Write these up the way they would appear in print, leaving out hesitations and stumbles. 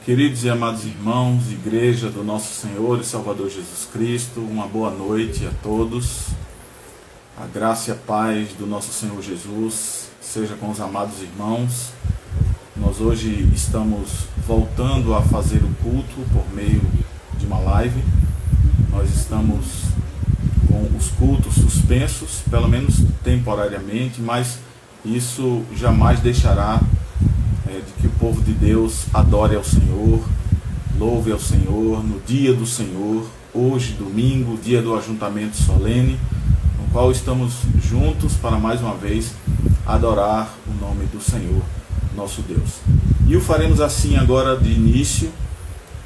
Queridos e amados irmãos, igreja do nosso Senhor e Salvador Jesus Cristo, uma boa noite a todos. A graça e a paz do nosso Senhor Jesus seja com os amados irmãos. Nós hoje estamos voltando a fazer o culto por meio de uma live. Nós estamos com os cultos suspensos, pelo menos temporariamente, mas isso jamais deixará de que o povo de Deus adore ao Senhor, louve ao Senhor no dia do Senhor, hoje, domingo, dia do ajuntamento solene, no qual estamos juntos para mais uma vez adorar o nome do Senhor, nosso Deus. E o faremos assim agora de início,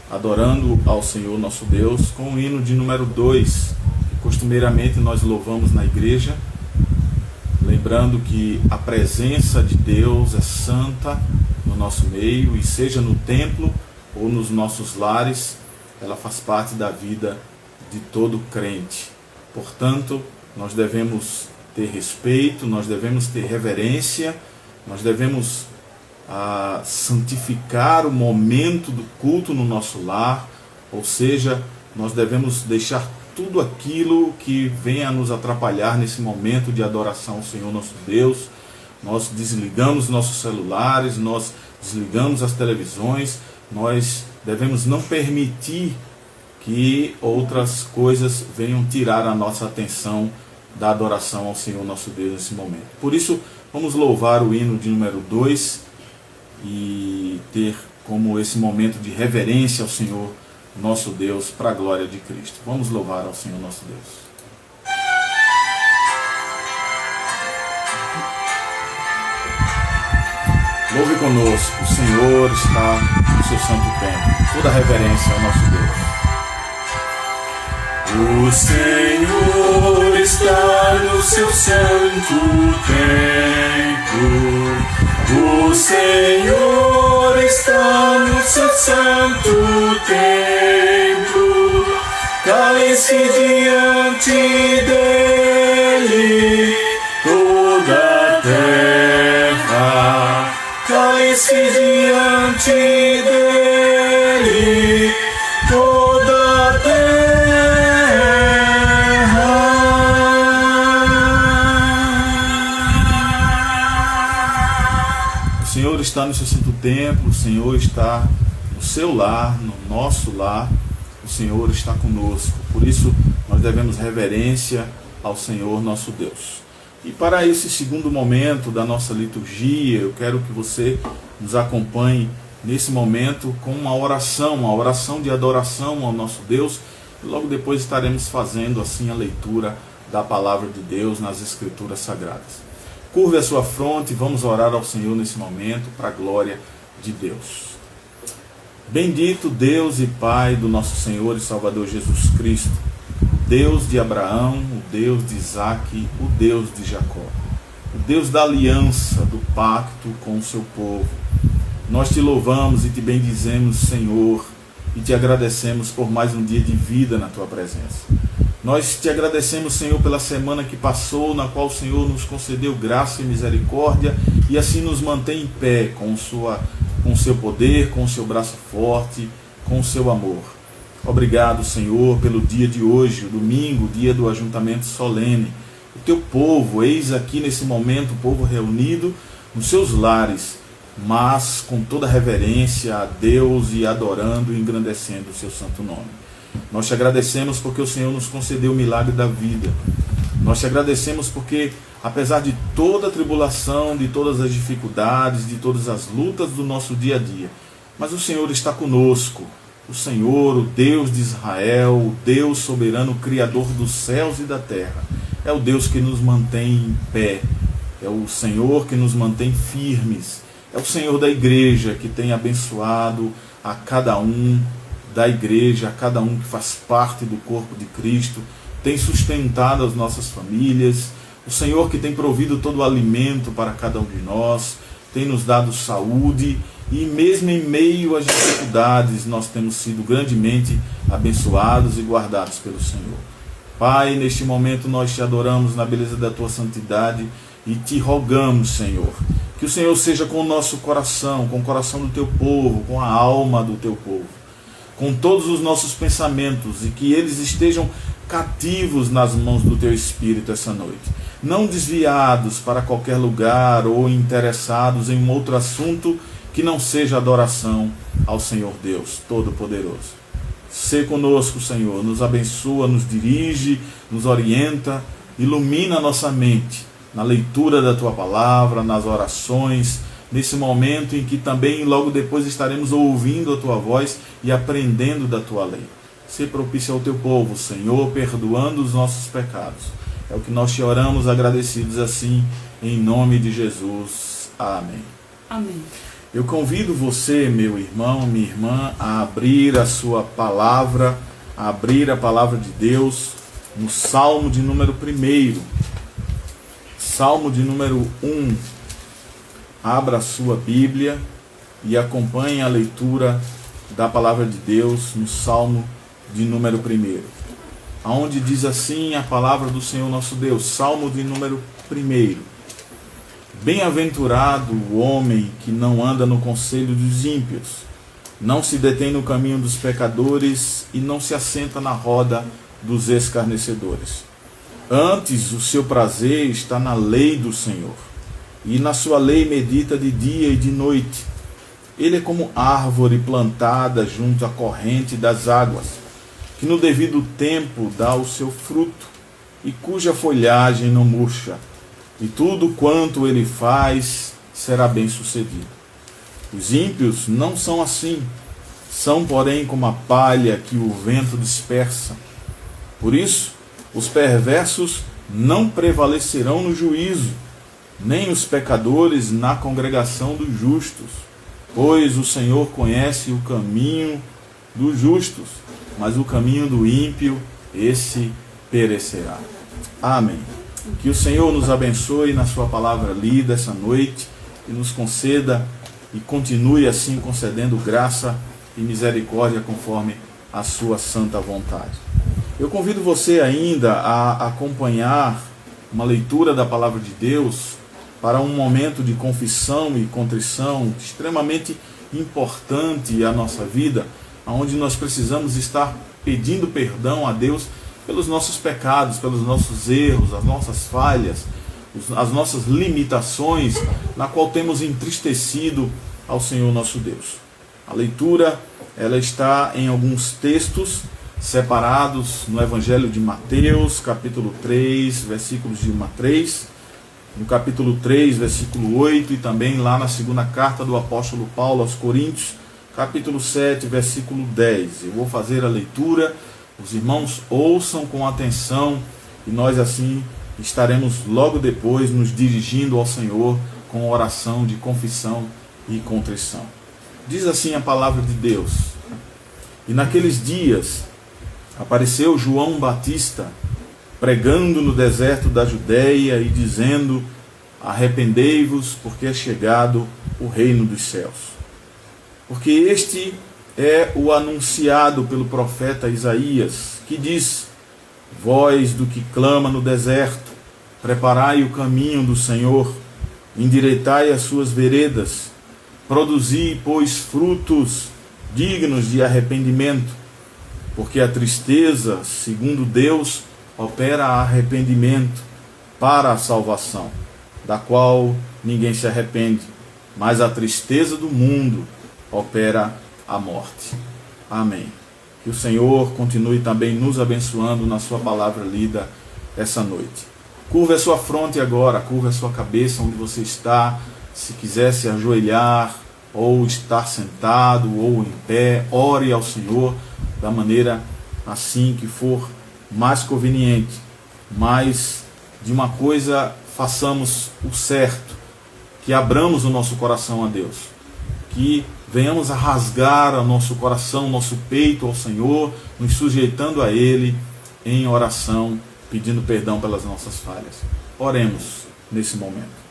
adorando ao Senhor, nosso Deus, com o hino de número 2, que costumeiramente nós louvamos na igreja, lembrando que a presença de Deus é santa no nosso meio, e seja no templo ou nos nossos lares, ela faz parte da vida de todo crente. Portanto, nós devemos ter respeito, nós devemos ter reverência, nós devemos santificar o momento do culto no nosso lar, ou seja, nós devemos deixar tudo aquilo que venha a nos atrapalhar nesse momento de adoração ao Senhor nosso Deus. Nós desligamos nossos celulares, nós desligamos as televisões, nós devemos não permitir que outras coisas venham tirar a nossa atenção da adoração ao Senhor nosso Deus nesse momento. Por isso, vamos louvar o hino de número 2 e ter como esse momento de reverência ao Senhor nosso Deus, para a glória de Cristo. Vamos louvar ao Senhor nosso Deus. Louve conosco, o Senhor está no seu santo templo. Toda reverência ao nosso Deus. O Senhor está no seu santo templo. O Senhor está no seu santo templo. Cale-se diante dele toda a terra. Cale-se diante dele toda a terra. O Senhor está no seu santo templo, o Senhor está no seu lar, no nosso lar, o Senhor está conosco. Por isso, nós devemos reverência ao Senhor nosso Deus. E para esse segundo momento da nossa liturgia, eu quero que você nos acompanhe nesse momento com uma oração de adoração ao nosso Deus. E logo depois estaremos fazendo assim a leitura da palavra de Deus nas Escrituras Sagradas. Curve a sua fronte e vamos orar ao Senhor nesse momento para a glória de Deus. Bendito Deus e Pai do nosso Senhor e Salvador Jesus Cristo, Deus de Abraão, o Deus de Isaque, o Deus de Jacó, o Deus da aliança, do pacto com o seu povo. Nós te louvamos e te bendizemos, Senhor, e te agradecemos por mais um dia de vida na tua presença. Nós te agradecemos, Senhor, pela semana que passou, na qual o Senhor nos concedeu graça e misericórdia, e assim nos mantém em pé com o seu poder, com o seu braço forte, com o seu amor. Obrigado, Senhor, pelo dia de hoje, o domingo, dia do ajuntamento solene. O teu povo, eis aqui nesse momento, o povo reunido nos seus lares, mas com toda reverência a Deus e adorando e engrandecendo o seu santo nome. Nós te agradecemos porque o Senhor nos concedeu o milagre da vida. Nós te agradecemos porque, apesar de toda a tribulação, de todas as dificuldades, de todas as lutas do nosso dia a dia, mas o Senhor está conosco. O Senhor, o Deus de Israel, o Deus soberano, Criador dos céus e da terra, é o Deus que nos mantém em pé, é o Senhor que nos mantém firmes, é o Senhor da igreja que tem abençoado a cada um da igreja, a cada um que faz parte do corpo de Cristo, tem sustentado as nossas famílias, o Senhor que tem provido todo o alimento para cada um de nós, tem nos dado saúde, e mesmo em meio às dificuldades, nós temos sido grandemente abençoados e guardados pelo Senhor. Pai, neste momento nós te adoramos na beleza da tua santidade e te rogamos, Senhor, que o Senhor seja com o nosso coração, com o coração do teu povo, com a alma do teu povo, com todos os nossos pensamentos, e que eles estejam cativos nas mãos do teu Espírito essa noite, não desviados para qualquer lugar ou interessados em um outro assunto que não seja adoração ao Senhor Deus Todo-Poderoso. Sê conosco, Senhor, nos abençoa, nos dirige, nos orienta, ilumina a nossa mente na leitura da tua palavra, nas orações, nesse momento em que também logo depois estaremos ouvindo a tua voz e aprendendo da tua lei. Sê propício ao teu povo, Senhor, perdoando os nossos pecados. É o que nós te oramos agradecidos assim, em nome de Jesus. Amém. Amém. Eu convido você, meu irmão, minha irmã, a abrir a sua palavra, a abrir a palavra de Deus no Salmo de número 1. Salmo de número 1. Abra a sua Bíblia e acompanhe a leitura da palavra de Deus no Salmo de número 1. Onde diz assim a palavra do Senhor nosso Deus, Salmo de número 1. Bem-aventurado o homem que não anda no conselho dos ímpios, não se detém no caminho dos pecadores e não se assenta na roda dos escarnecedores. Antes o seu prazer está na lei do Senhor, e na sua lei medita de dia e de noite. Ele é como árvore plantada junto à corrente das águas, que no devido tempo dá o seu fruto, e cuja folhagem não murcha, e tudo quanto ele faz será bem sucedido. Os ímpios não são assim, são porém como a palha que o vento dispersa. Por isso, os perversos não prevalecerão no juízo, nem os pecadores na congregação dos justos. Pois o Senhor conhece o caminho dos justos, mas o caminho do ímpio, esse perecerá. Amém. Que o Senhor nos abençoe na sua palavra lida essa noite e nos conceda e continue assim concedendo graça e misericórdia conforme a sua santa vontade. Eu convido você ainda a acompanhar uma leitura da palavra de Deus para um momento de confissão e contrição extremamente importante à nossa vida, onde nós precisamos estar pedindo perdão a Deus pelos nossos pecados, pelos nossos erros, as nossas falhas, as nossas limitações, na qual temos entristecido ao Senhor nosso Deus. A leitura, ela está em alguns textos separados no Evangelho de Mateus, capítulo 3, versículos de 1 a 3, no capítulo 3, versículo 8, e também lá na segunda carta do apóstolo Paulo aos Coríntios, capítulo 7, versículo 10. Eu vou fazer a leitura, os irmãos ouçam com atenção, e nós assim estaremos logo depois nos dirigindo ao Senhor com oração de confissão e contrição. Diz assim a palavra de Deus: E naqueles dias apareceu João Batista, pregando no deserto da Judéia e dizendo: Arrependei-vos, porque é chegado o reino dos céus. Porque este é o anunciado pelo profeta Isaías, que diz: Voz do que clama no deserto, preparai o caminho do Senhor, endireitai as suas veredas, produzi, pois, frutos dignos de arrependimento, porque a tristeza, segundo Deus, opera arrependimento para a salvação, da qual ninguém se arrepende, mas a tristeza do mundo opera a morte. Amém. Que o Senhor continue também nos abençoando na sua palavra lida essa noite. Curva a sua fronte agora, curva a sua cabeça onde você está. Se quiser se ajoelhar, ou estar sentado, ou em pé, ore ao Senhor da maneira assim que for mais conveniente. Mas de uma coisa façamos o certo, que abramos o nosso coração a Deus, que venhamos a rasgar o nosso coração, o nosso peito ao Senhor, nos sujeitando a Ele em oração, pedindo perdão pelas nossas falhas. Oremos nesse momento.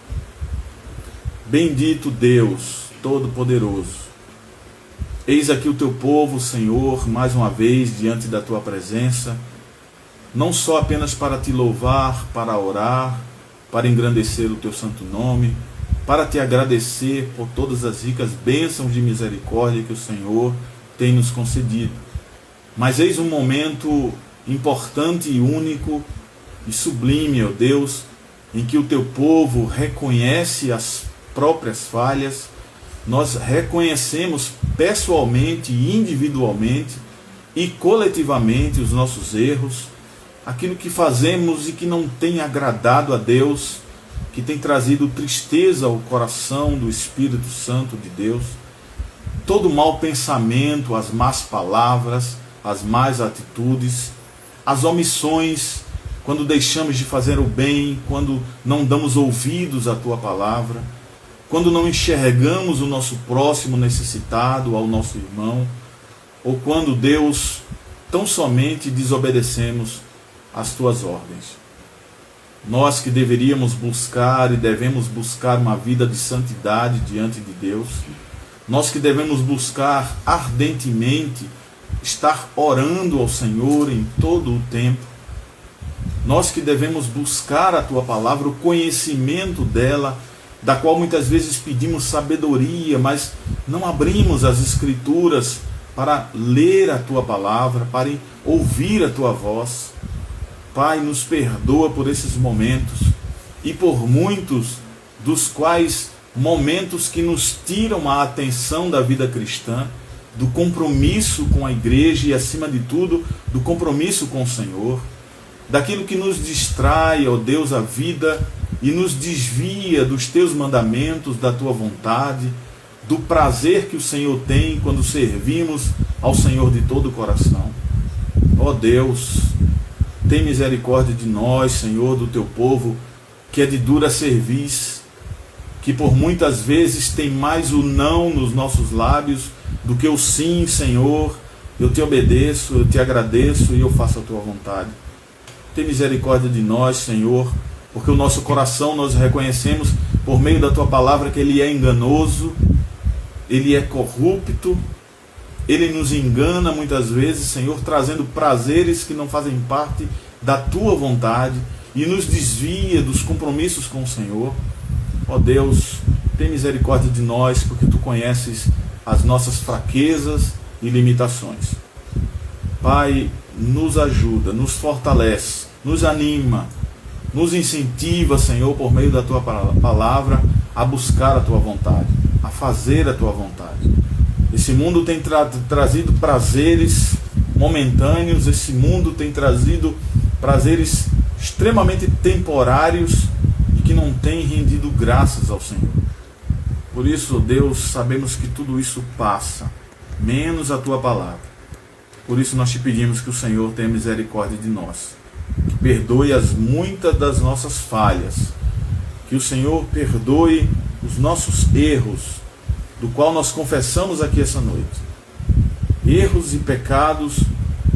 Bendito Deus Todo-Poderoso, eis aqui o teu povo, Senhor, mais uma vez diante da tua presença, não só apenas para te louvar, para orar, para engrandecer o teu santo nome, para te agradecer por todas as ricas bênçãos de misericórdia que o Senhor tem nos concedido. Mas eis um momento importante e único e sublime, ó Deus, em que o teu povo reconhece as próprias falhas, nós reconhecemos pessoalmente e individualmente e coletivamente os nossos erros, aquilo que fazemos e que não tem agradado a Deus, que tem trazido tristeza ao coração do Espírito Santo de Deus, todo mau pensamento, as más palavras, as más atitudes, as omissões, quando deixamos de fazer o bem, quando não damos ouvidos à tua palavra, quando não enxergamos o nosso próximo necessitado, ao nosso irmão, ou quando, Deus, tão somente desobedecemos às tuas ordens. Nós que deveríamos buscar e devemos buscar uma vida de santidade diante de Deus, nós que devemos buscar ardentemente estar orando ao Senhor em todo o tempo, nós que devemos buscar a tua palavra, o conhecimento dela, da qual muitas vezes pedimos sabedoria, mas não abrimos as Escrituras para ler a tua palavra, para ouvir a tua voz. Pai, nos perdoa por esses momentos e por muitos dos quais momentos que nos tiram a atenção da vida cristã, do compromisso com a igreja e, acima de tudo, do compromisso com o Senhor, daquilo que nos distrai, ó Deus, a vida e nos desvia dos teus mandamentos, da tua vontade, do prazer que o Senhor tem quando servimos ao Senhor de todo o coração. Ó Deus, tem misericórdia de nós, Senhor, do teu povo, que é de dura cerviz, que por muitas vezes tem mais o não nos nossos lábios do que o sim, Senhor. Eu te obedeço, eu te agradeço e eu faço a tua vontade. Tem misericórdia de nós, Senhor, porque o nosso coração nós reconhecemos por meio da tua palavra que ele é enganoso, ele é corrupto, ele nos engana muitas vezes, Senhor, trazendo prazeres que não fazem parte da tua vontade e nos desvia dos compromissos com o Senhor. Ó Deus, tem misericórdia de nós, porque tu conheces as nossas fraquezas e limitações. Pai, nos ajuda, nos fortalece, nos anima, nos incentiva, Senhor, por meio da tua palavra, a buscar a tua vontade, a fazer a tua vontade. Esse mundo tem trazido prazeres momentâneos, esse mundo tem trazido prazeres extremamente temporários e que não tem rendido graças ao Senhor. Por isso, Deus, sabemos que tudo isso passa, menos a tua palavra. Por isso nós te pedimos que o Senhor tenha misericórdia de nós, que perdoe as muitas das nossas falhas, que o Senhor perdoe os nossos erros, do qual nós confessamos aqui essa noite. Erros e pecados,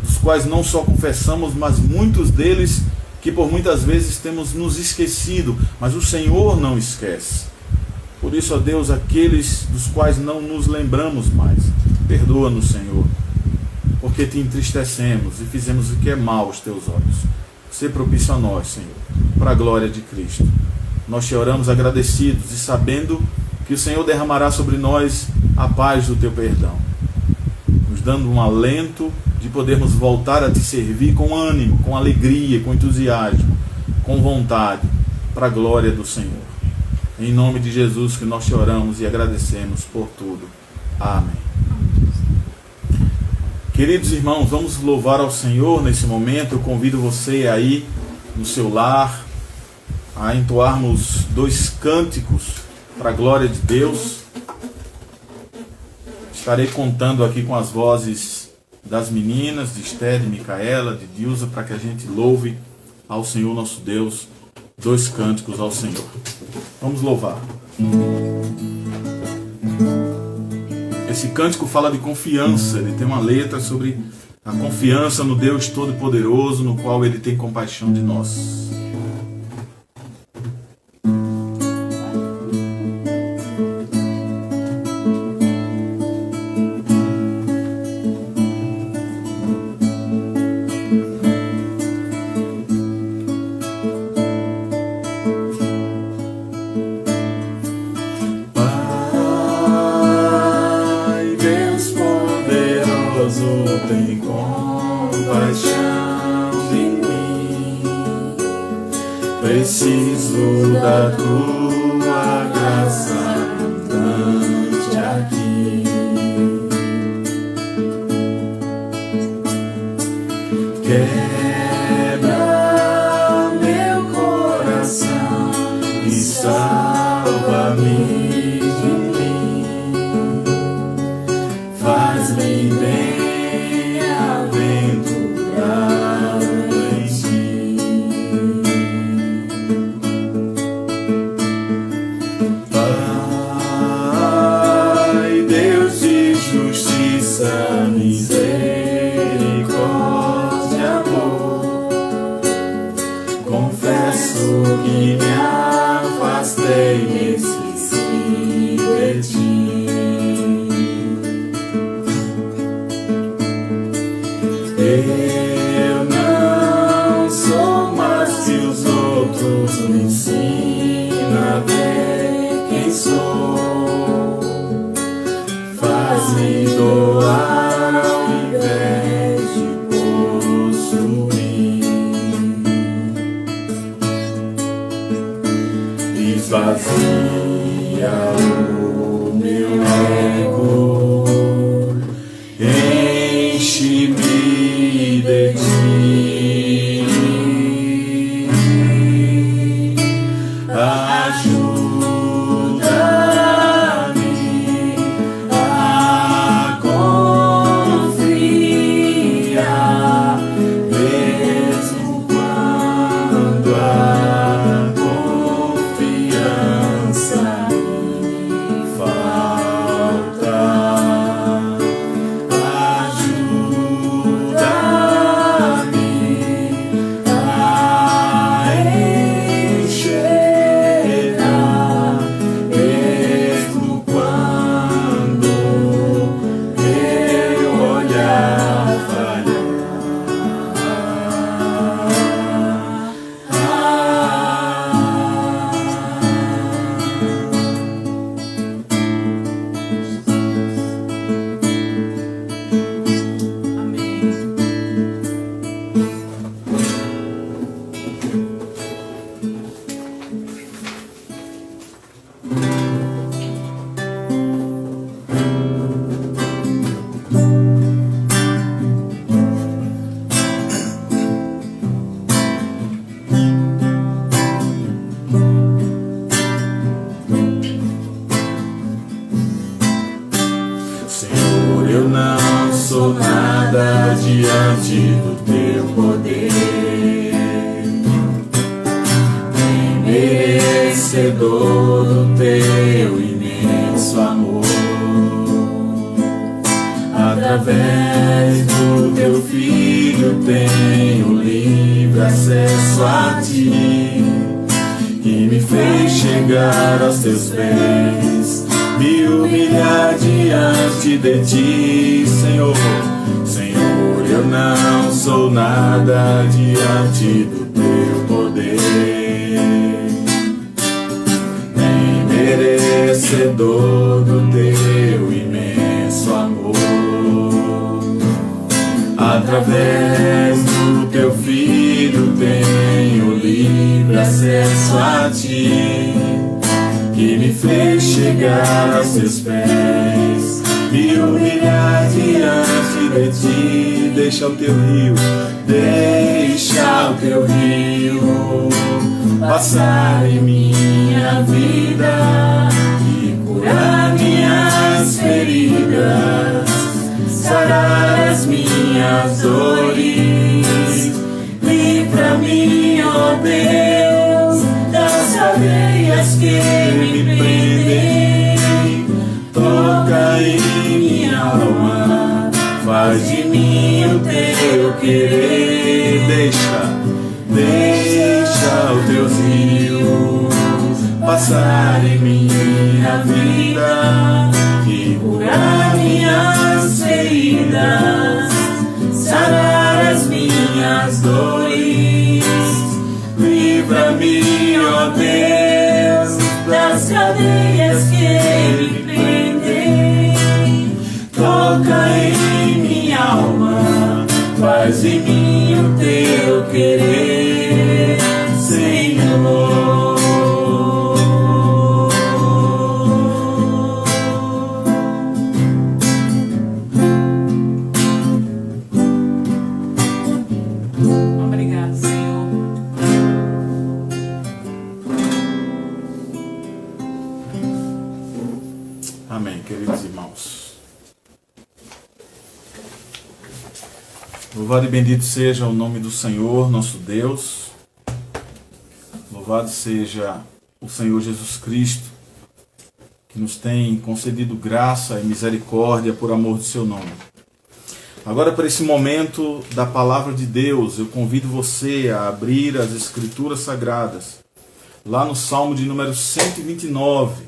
dos quais não só confessamos, mas muitos deles que por muitas vezes temos nos esquecido, mas o Senhor não esquece. Por isso, ó Deus, aqueles dos quais não nos lembramos mais, perdoa-nos, Senhor, porque te entristecemos e fizemos o que é mal aos teus olhos. Sê propício a nós, Senhor, para a glória de Cristo. Nós te oramos agradecidos e sabendo que o Senhor derramará sobre nós a paz do teu perdão, nos dando um alento de podermos voltar a te servir com ânimo, com alegria, com entusiasmo, com vontade, para a glória do Senhor. Em nome de Jesus que nós te oramos e agradecemos por tudo. Amém. Queridos irmãos, vamos louvar ao Senhor nesse momento. Eu convido você aí no seu lar a entoarmos 2 cânticos para a glória de Deus. Estarei contando aqui com as vozes das meninas, de Esther, de Micaela, de Dilza, para que a gente louve ao Senhor nosso Deus, 2 cânticos ao Senhor. Vamos louvar. Esse cântico fala de confiança, ele tem uma letra sobre a confiança no Deus Todo-Poderoso, no qual ele tem compaixão de nós. da tua graça abundante aqui. Quebra meu coração e salva-me de mim. Faz-me bem-aventurado em ti. Pai, Deus de justiça, misericórdia, amor, confesso que me afastei, me esqueci de ti. Eu não sou mais que os outros, me ensina a ver quem sou. Faz-me doar ao invés de possuir. Esvazia o meu ego, enche-me de ti. Ajuda-me a confiar, mesmo quando a confiança me falta. Senhor, eu não sou nada diante do teu poder, nem merecedor do teu imenso amor. Através do teu Filho tenho livre acesso a ti, que me fez chegar aos teus pés, me humilhar diante de ti, Senhor. Senhor, eu não sou nada diante do teu poder, nem merecedor do teu imenso amor. Através do teu Filho tenho livre acesso a ti, que me fez chegar aos teus pés, me humilhar diante de ti. Deixa o teu rio, deixa o teu rio passar em minha vida e curar minhas feridas, sarar as minhas dores. Livra-me, ó Deus, das cadeias que me prendem. Toca em minha alma, faz de mim o teu querer. Deixa os teus rios passar em minha vida e curar minhas feridas, sarar as minhas dores. Livra-me, ó Deus, das cadeias que me prendem. Toca em minha alma, faz em mim o teu querer, Senhor. Louvado e bendito seja o nome do Senhor, nosso Deus. Louvado seja o Senhor Jesus Cristo, que nos tem concedido graça e misericórdia por amor do seu nome. Agora, para esse momento da palavra de Deus, eu convido você a abrir as Escrituras Sagradas. Lá no Salmo de número 129,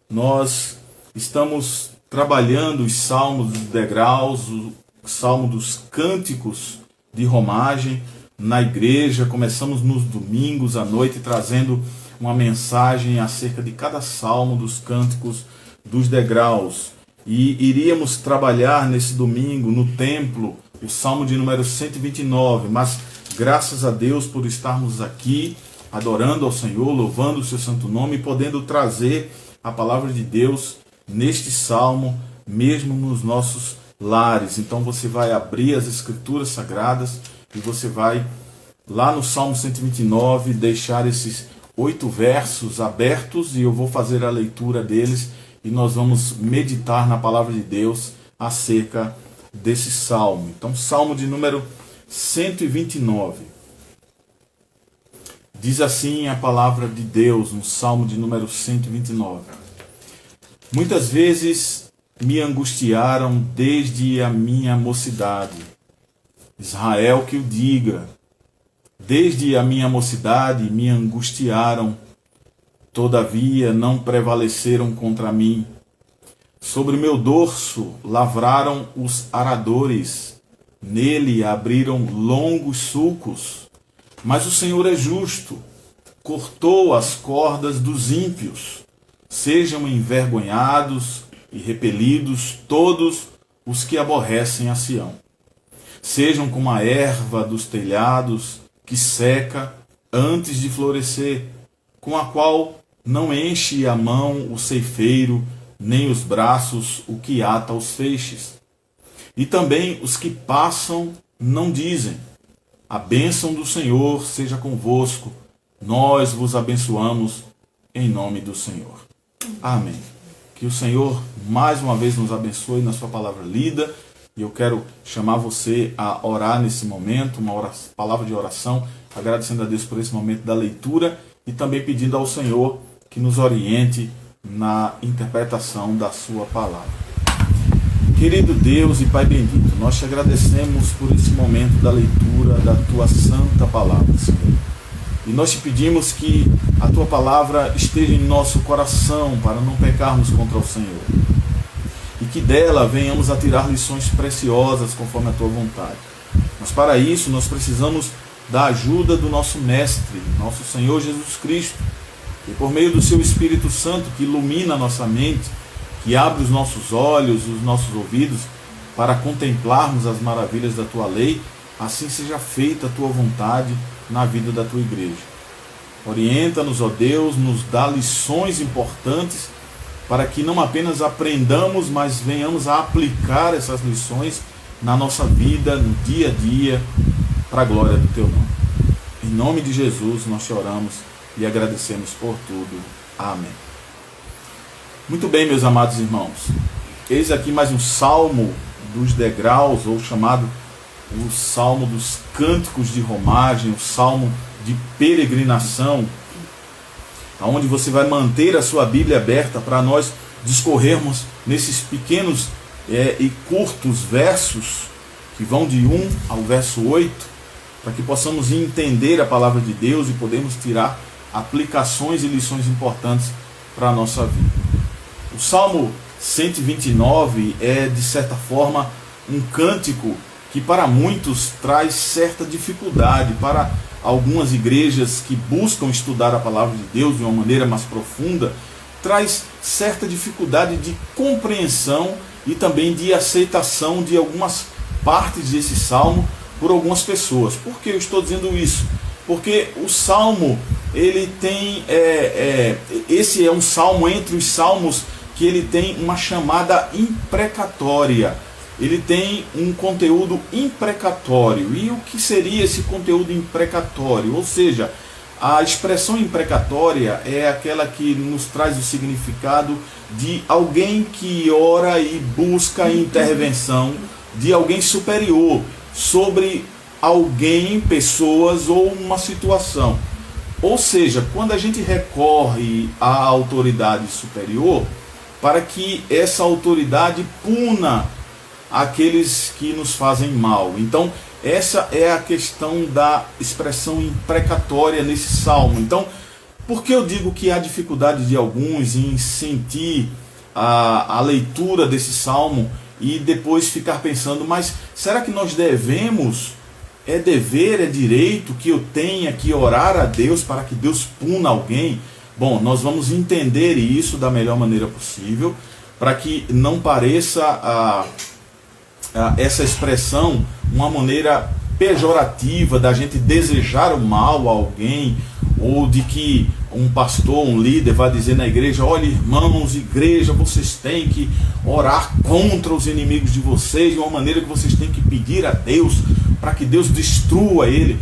nós estamos trabalhando os salmos dos degraus, o salmo dos cânticos de romagem na igreja. Começamos nos domingos à noite trazendo uma mensagem acerca de cada salmo dos cânticos dos degraus. E iríamos trabalhar nesse domingo no templo o salmo de número 129, mas graças a Deus por estarmos aqui adorando ao Senhor, louvando o seu santo nome e podendo trazer a palavra de Deus neste salmo, mesmo nos nossos lares. Então você vai abrir as Escrituras Sagradas e você vai lá no Salmo 129 deixar esses 8 versos abertos e eu vou fazer a leitura deles e nós vamos meditar na palavra de Deus acerca desse salmo. Então, Salmo de número 129. Diz assim a palavra de Deus no Salmo de número 129. Muitas vezes me angustiaram desde a minha mocidade. Israel que o diga. Desde a minha mocidade me angustiaram, todavia não prevaleceram contra mim. Sobre meu dorso lavraram os aradores, nele abriram longos sulcos. Mas o Senhor é justo, cortou as cordas dos ímpios. Sejam envergonhados e repelidos todos os que aborrecem a Sião. Sejam como a erva dos telhados, que seca antes de florescer, com a qual não enche a mão o ceifeiro, nem os braços o que ata os feixes. E também os que passam não dizem: a bênção do Senhor seja convosco, nós vos abençoamos em nome do Senhor. Amém. Que o Senhor mais uma vez nos abençoe na sua palavra lida. E eu quero chamar você a orar nesse momento, palavra de oração, agradecendo a Deus por esse momento da leitura e também pedindo ao Senhor que nos oriente na interpretação da sua palavra. Querido Deus e Pai bendito, nós te agradecemos por esse momento da leitura da tua santa palavra, Senhor. E nós te pedimos que a tua palavra esteja em nosso coração para não pecarmos contra o Senhor. E que dela venhamos a tirar lições preciosas conforme a tua vontade. Mas para isso nós precisamos da ajuda do nosso Mestre, nosso Senhor Jesus Cristo, e por meio do seu Espírito Santo que ilumina a nossa mente, que abre os nossos olhos, os nossos ouvidos, para contemplarmos as maravilhas da tua lei, assim seja feita a tua vontade na vida da tua igreja. Orienta-nos, ó Deus, nos dá lições importantes para que não apenas aprendamos, mas venhamos a aplicar essas lições na nossa vida, no dia a dia, para a glória do teu nome. Em nome de Jesus nós te oramos e agradecemos por tudo. Amém. Muito bem, meus amados irmãos. Eis aqui mais um salmo dos degraus, ou chamado o salmo dos cânticos de romagem, o salmo de peregrinação, onde você vai manter a sua Bíblia aberta para nós discorrermos nesses pequenos e curtos versos que vão de 1 ao verso 8, para que possamos entender a palavra de Deus e podemos tirar aplicações e lições importantes para a nossa vida. O Salmo 129 é, de certa forma, um cântico que para muitos traz certa dificuldade, para algumas igrejas que buscam estudar a palavra de Deus de uma maneira mais profunda, traz certa dificuldade de compreensão e também de aceitação de algumas partes desse salmo por algumas pessoas. Por que eu estou dizendo isso? Porque o salmo, ele tem, esse é um salmo entre os salmos que ele tem uma chamada imprecatória. Ele tem um conteúdo imprecatório. E o que seria esse conteúdo imprecatório? Ou seja, a expressão imprecatória é aquela que nos traz o significado de alguém que ora e busca intervenção de alguém superior sobre alguém, pessoas ou uma situação. Ou seja, quando a gente recorre à autoridade superior, para que essa autoridade puna aqueles que nos fazem mal. Então, essa é a questão da expressão imprecatória nesse salmo. Então, por que eu digo que há dificuldade de alguns em sentir a leitura desse salmo e depois ficar pensando, mas será que nós devemos, é dever, é direito que eu tenha que orar a Deus para que Deus puna alguém? Bom, nós vamos entender isso da melhor maneira possível, para que não pareça essa expressão uma maneira pejorativa da gente desejar o mal a alguém, ou de que um pastor, um líder vai dizer na igreja, olha irmãos, igreja, vocês têm que orar contra os inimigos de vocês, de uma maneira que vocês têm que pedir a Deus para que Deus destrua ele.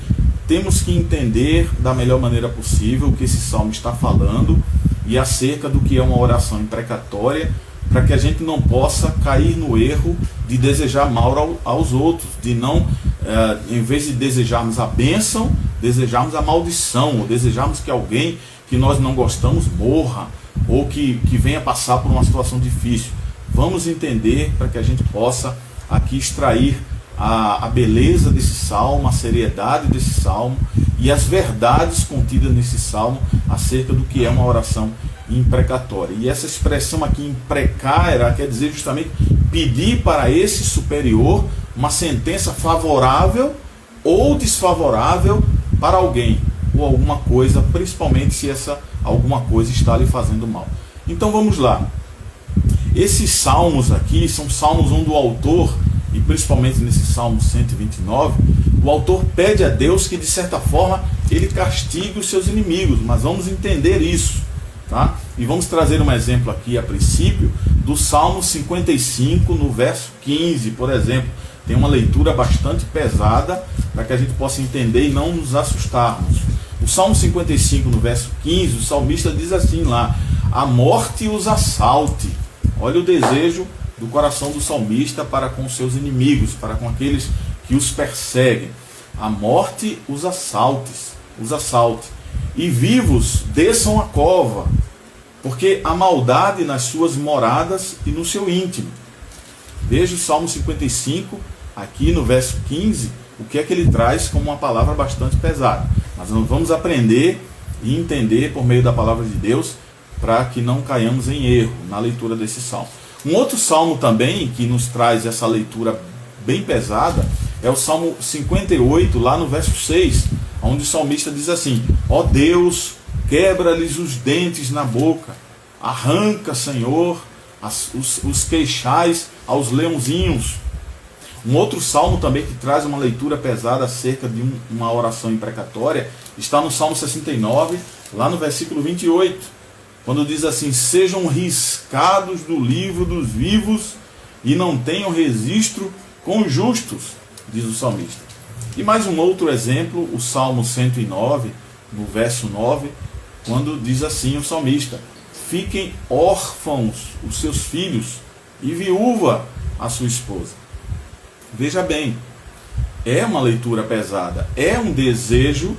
Temos que entender da melhor maneira possível o que esse salmo está falando e acerca do que é uma oração imprecatória, para que a gente não possa cair no erro de desejar mal aos outros, de não, em vez de desejarmos a bênção, desejarmos a maldição, ou desejarmos que alguém que nós não gostamos morra, ou que venha passar por uma situação difícil. Vamos entender para que a gente possa aqui extrair a beleza desse salmo, a seriedade desse salmo e as verdades contidas nesse salmo acerca do que é uma oração imprecatória. E essa expressão aqui, imprecar, quer dizer justamente pedir para esse superior uma sentença favorável ou desfavorável para alguém ou alguma coisa, principalmente se essa alguma coisa está lhe fazendo mal. Então vamos lá. Esses salmos aqui são salmos onde o autor, e principalmente nesse Salmo 129, o autor pede a Deus que de certa forma ele castigue os seus inimigos, mas vamos entender isso, tá? E vamos trazer um exemplo aqui a princípio do Salmo 55 no verso 15, por exemplo. Tem uma leitura bastante pesada para que a gente possa entender e não nos assustarmos. O Salmo 55 no verso 15, o salmista diz assim lá: a morte os assalte. Olha o desejo do coração do salmista para com seus inimigos, para com aqueles que os perseguem. A morte os assalte, e vivos desçam a cova, porque a maldade nas suas moradas e no seu íntimo. Veja o Salmo 55, aqui no verso 15, o que é que ele traz como uma palavra bastante pesada. Mas nós vamos aprender e entender por meio da palavra de Deus, para que não caiamos em erro na leitura desse salmo. Um outro salmo também que nos traz essa leitura bem pesada é o Salmo 58, lá no verso 6, onde o salmista diz assim: ó Deus, quebra-lhes os dentes na boca, arranca, Senhor, os queixais aos leãozinhos. Um outro salmo também que traz uma leitura pesada acerca de uma oração imprecatória está no Salmo 69, lá no versículo 28. Quando diz assim: sejam riscados do livro dos vivos e não tenham registro com os justos, diz o salmista. E mais um outro exemplo, o Salmo 109, no verso 9, quando diz assim o salmista: fiquem órfãos os seus filhos e viúva a sua esposa. Veja bem, é uma leitura pesada, é um desejo,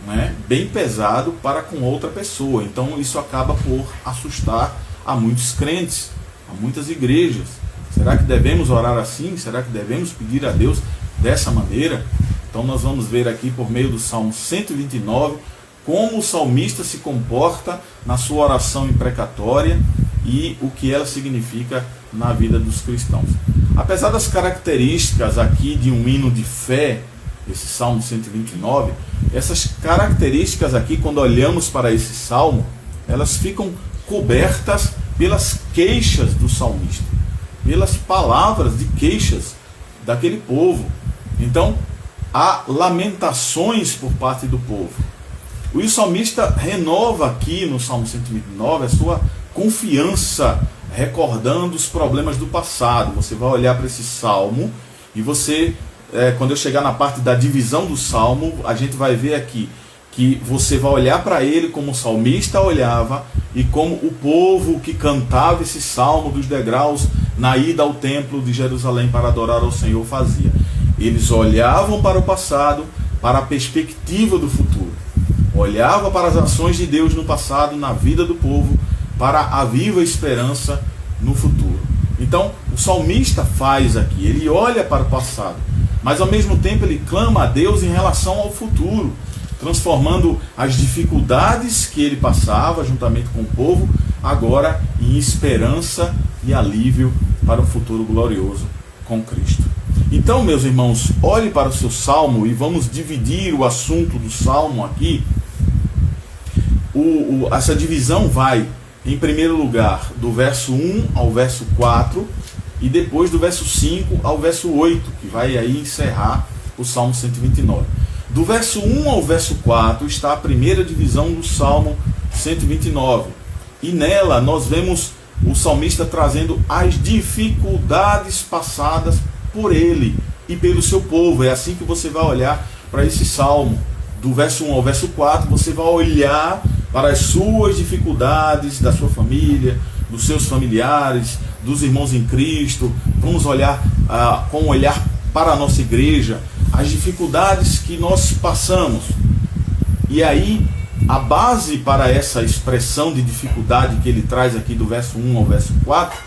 né, bem pesado para com outra pessoa. Então isso acaba por assustar a muitos crentes, a muitas igrejas. Será que devemos orar assim? Será que devemos pedir a Deus dessa maneira? Então nós vamos ver aqui por meio do Salmo 129 como o salmista se comporta na sua oração imprecatória e o que ela significa na vida dos cristãos. Apesar das características aqui de um hino de fé, esse Salmo 129, essas características aqui, quando olhamos para esse salmo, elas ficam cobertas pelas queixas do salmista, pelas palavras de queixas daquele povo. Então, há lamentações por parte do povo. O salmista renova aqui no Salmo 129 a sua confiança, recordando os problemas do passado. Você vai olhar para esse salmo e você, quando eu chegar na parte da divisão do salmo, a gente vai ver aqui que você vai olhar para ele como o salmista olhava e como o povo que cantava esse salmo dos degraus na ida ao templo de Jerusalém para adorar ao Senhor fazia. Eles olhavam para o passado, para a perspectiva do futuro. Olhava para as ações de Deus no passado, na vida do povo, para a viva esperança no futuro. Então, o salmista faz aqui, ele olha para o passado, mas ao mesmo tempo ele clama a Deus em relação ao futuro, transformando as dificuldades que ele passava juntamente com o povo, agora em esperança e alívio para um futuro glorioso com Cristo. Então, meus irmãos, olhe para o seu salmo e vamos dividir o assunto do salmo aqui. Essa divisão vai, em primeiro lugar, do verso 1 ao verso 4 e depois do verso 5 ao verso 8, que vai aí encerrar o Salmo 129. Do verso 1 ao verso 4 está a primeira divisão do Salmo 129. E nela nós vemos o salmista trazendo as dificuldades passadas por ele e pelo seu povo. É assim que você vai olhar para esse salmo. Do verso 1 ao verso 4, você vai olhar para as suas dificuldades, da sua família, dos seus familiares, dos irmãos em Cristo. Vamos olhar com um olhar para a nossa igreja, as dificuldades que nós passamos. E aí, a base para essa expressão de dificuldade que ele traz aqui do verso 1 ao verso 4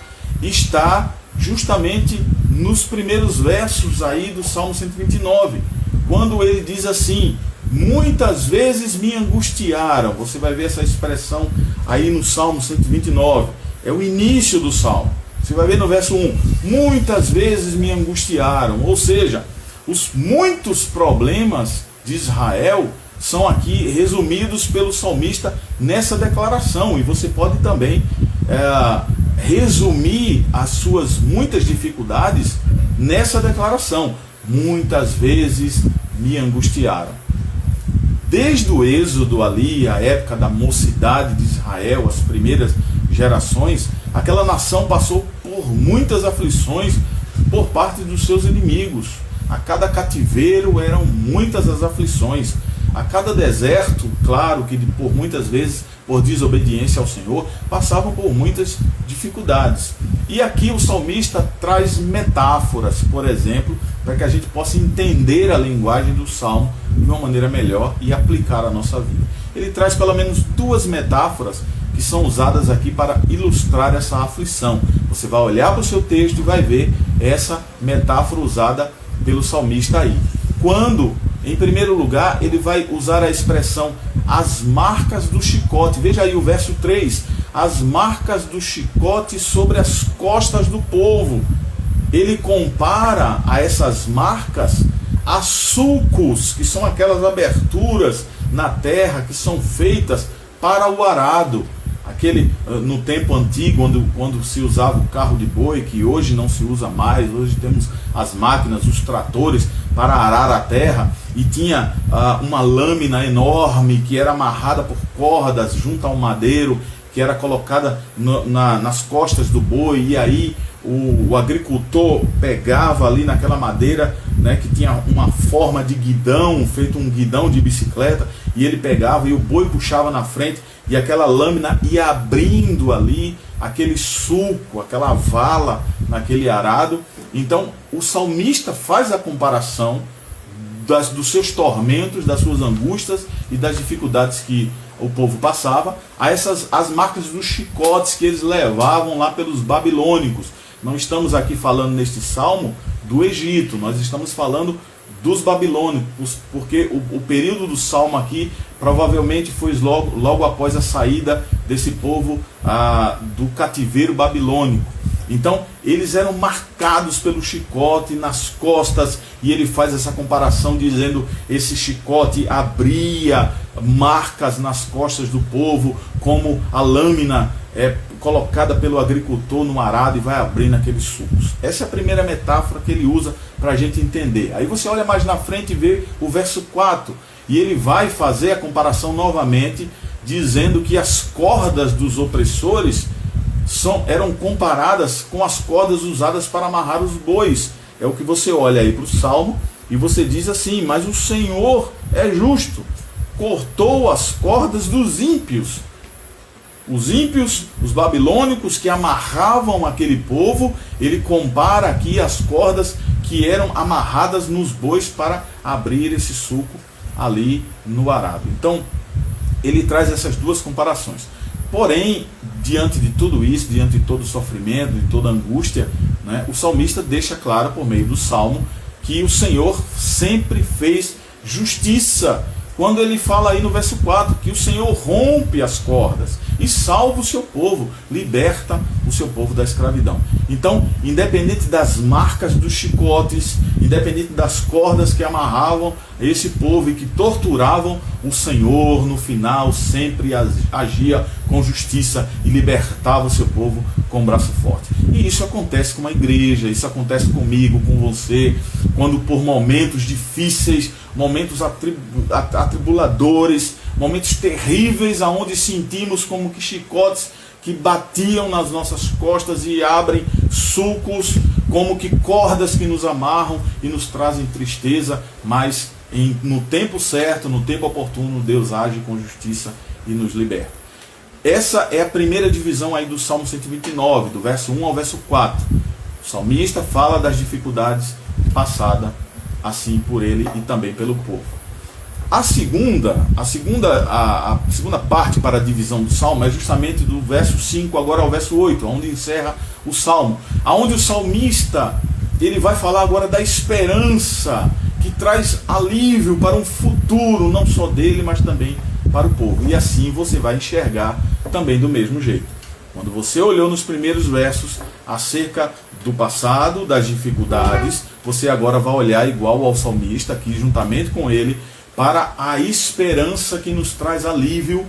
está justamente nos primeiros versos aí do Salmo 129, quando ele diz assim: muitas vezes me angustiaram. Você vai ver essa expressão aí no Salmo 129, é o início do Salmo. Você vai ver no verso 1, muitas vezes me angustiaram, ou seja, os muitos problemas de Israel são aqui resumidos pelo salmista nessa declaração. E você pode também resumir as suas muitas dificuldades nessa declaração: muitas vezes me angustiaram. Desde o Êxodo ali, a época da mocidade de Israel, as primeiras gerações, aquela nação passou por muitas aflições por parte dos seus inimigos. A cada cativeiro eram muitas as aflições. A cada deserto, claro que por muitas vezes, por desobediência ao Senhor, passavam por muitas dificuldades. E aqui o salmista traz metáforas, por exemplo, para que a gente possa entender a linguagem do Salmo de uma maneira melhor e aplicar à nossa vida. Ele traz pelo menos duas metáforas que são usadas aqui para ilustrar essa aflição. Você vai olhar para o seu texto e vai ver essa metáfora usada pelo salmista aí. Quando, em primeiro lugar, ele vai usar a expressão as marcas do chicote. Veja aí o verso 3, as marcas do chicote sobre as costas do povo. Ele compara a essas marcas a sulcos, que são aquelas aberturas na terra que são feitas para o arado. No tempo antigo, quando se usava o carro de boi, que hoje não se usa mais, hoje temos as máquinas, os tratores para arar a terra, e tinha uma lâmina enorme que era amarrada por cordas junto ao madeiro, que era colocada nas costas do boi, e aí o agricultor pegava ali naquela madeira, né, que tinha uma forma de guidão, feito um guidão de bicicleta, e ele pegava e o boi puxava na frente, e aquela lâmina ia abrindo ali aquele sulco, aquela vala naquele arado. Então o salmista faz a comparação dos seus tormentos, das suas angústias e das dificuldades que o povo passava a as marcas dos chicotes que eles levavam lá pelos babilônicos. Não estamos aqui falando neste salmo do Egito, nós estamos falando dos babilônicos, porque o período do salmo aqui provavelmente foi logo após a saída desse povo do cativeiro babilônico. Então eles eram marcados pelo chicote nas costas, e ele faz essa comparação dizendo esse chicote abria marcas nas costas do povo, como a lâmina é colocada pelo agricultor no arado e vai abrindo aqueles sulcos. Essa é a primeira metáfora que ele usa para a gente entender. Aí você olha mais na frente e vê o verso 4, e ele vai fazer a comparação novamente, dizendo que as cordas dos opressores eram comparadas com as cordas usadas para amarrar os bois. É o que você olha aí para o Salmo e você diz assim: mas o Senhor é justo, cortou as cordas dos ímpios. Os ímpios, os babilônicos que amarravam aquele povo, ele compara aqui as cordas que eram amarradas nos bois para abrir esse suco ali no arado. Então, ele traz essas duas comparações. Porém, diante de tudo isso, diante de todo o sofrimento, de toda a angústia, né, o salmista deixa claro por meio do salmo que o Senhor sempre fez justiça. Quando ele fala aí no verso 4, que o Senhor rompe as cordas e salva o seu povo, liberta o seu povo da escravidão. Então, independente das marcas dos chicotes, independente das cordas que amarravam esse povo e que torturavam, o Senhor, no final, sempre agia com justiça e libertava o seu povo com um braço forte. E isso acontece com a igreja, isso acontece comigo, com você, quando por momentos difíceis, momentos atribuladores, momentos terríveis, aonde sentimos como que chicotes que batiam nas nossas costas e abrem sulcos, como que cordas que nos amarram e nos trazem tristeza, mas no tempo certo, no tempo oportuno, Deus age com justiça e nos liberta. Essa é a primeira divisão aí do Salmo 129, do verso 1 ao verso 4. O salmista fala das dificuldades passadas, assim por ele e também pelo povo. A segunda parte para a divisão do Salmo é justamente do verso 5 agora ao verso 8, onde encerra o Salmo, aonde o salmista ele vai falar agora da esperança que traz alívio para um futuro, não só dele, mas também para o povo. E assim você vai enxergar também do mesmo jeito. Quando você olhou nos primeiros versos acerca do passado, das dificuldades, você agora vai olhar igual ao salmista aqui, juntamente com ele, para a esperança que nos traz alívio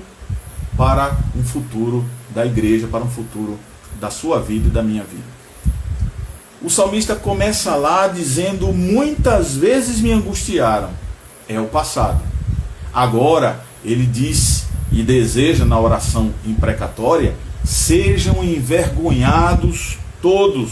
para um futuro da igreja, para um futuro da sua vida e da minha vida. O salmista começa lá dizendo: muitas vezes me angustiaram. É o passado. Agora ele diz e deseja na oração imprecatória: sejam envergonhados todos.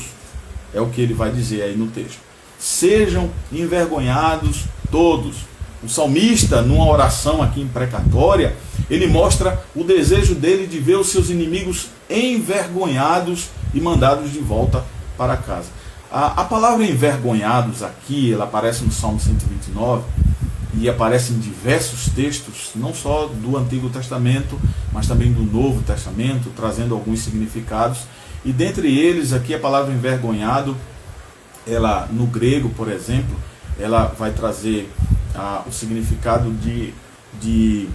É o que ele vai dizer aí no texto. Sejam envergonhados todos. O salmista, numa oração aqui imprecatória, ele mostra o desejo dele de ver os seus inimigos envergonhados e mandados de volta para casa. A palavra envergonhados aqui, ela aparece no Salmo 129 e aparece em diversos textos, não só do Antigo Testamento, mas também do Novo Testamento, trazendo alguns significados. E dentre eles aqui a palavra envergonhado, ela no grego, por exemplo, ela vai trazer o significado de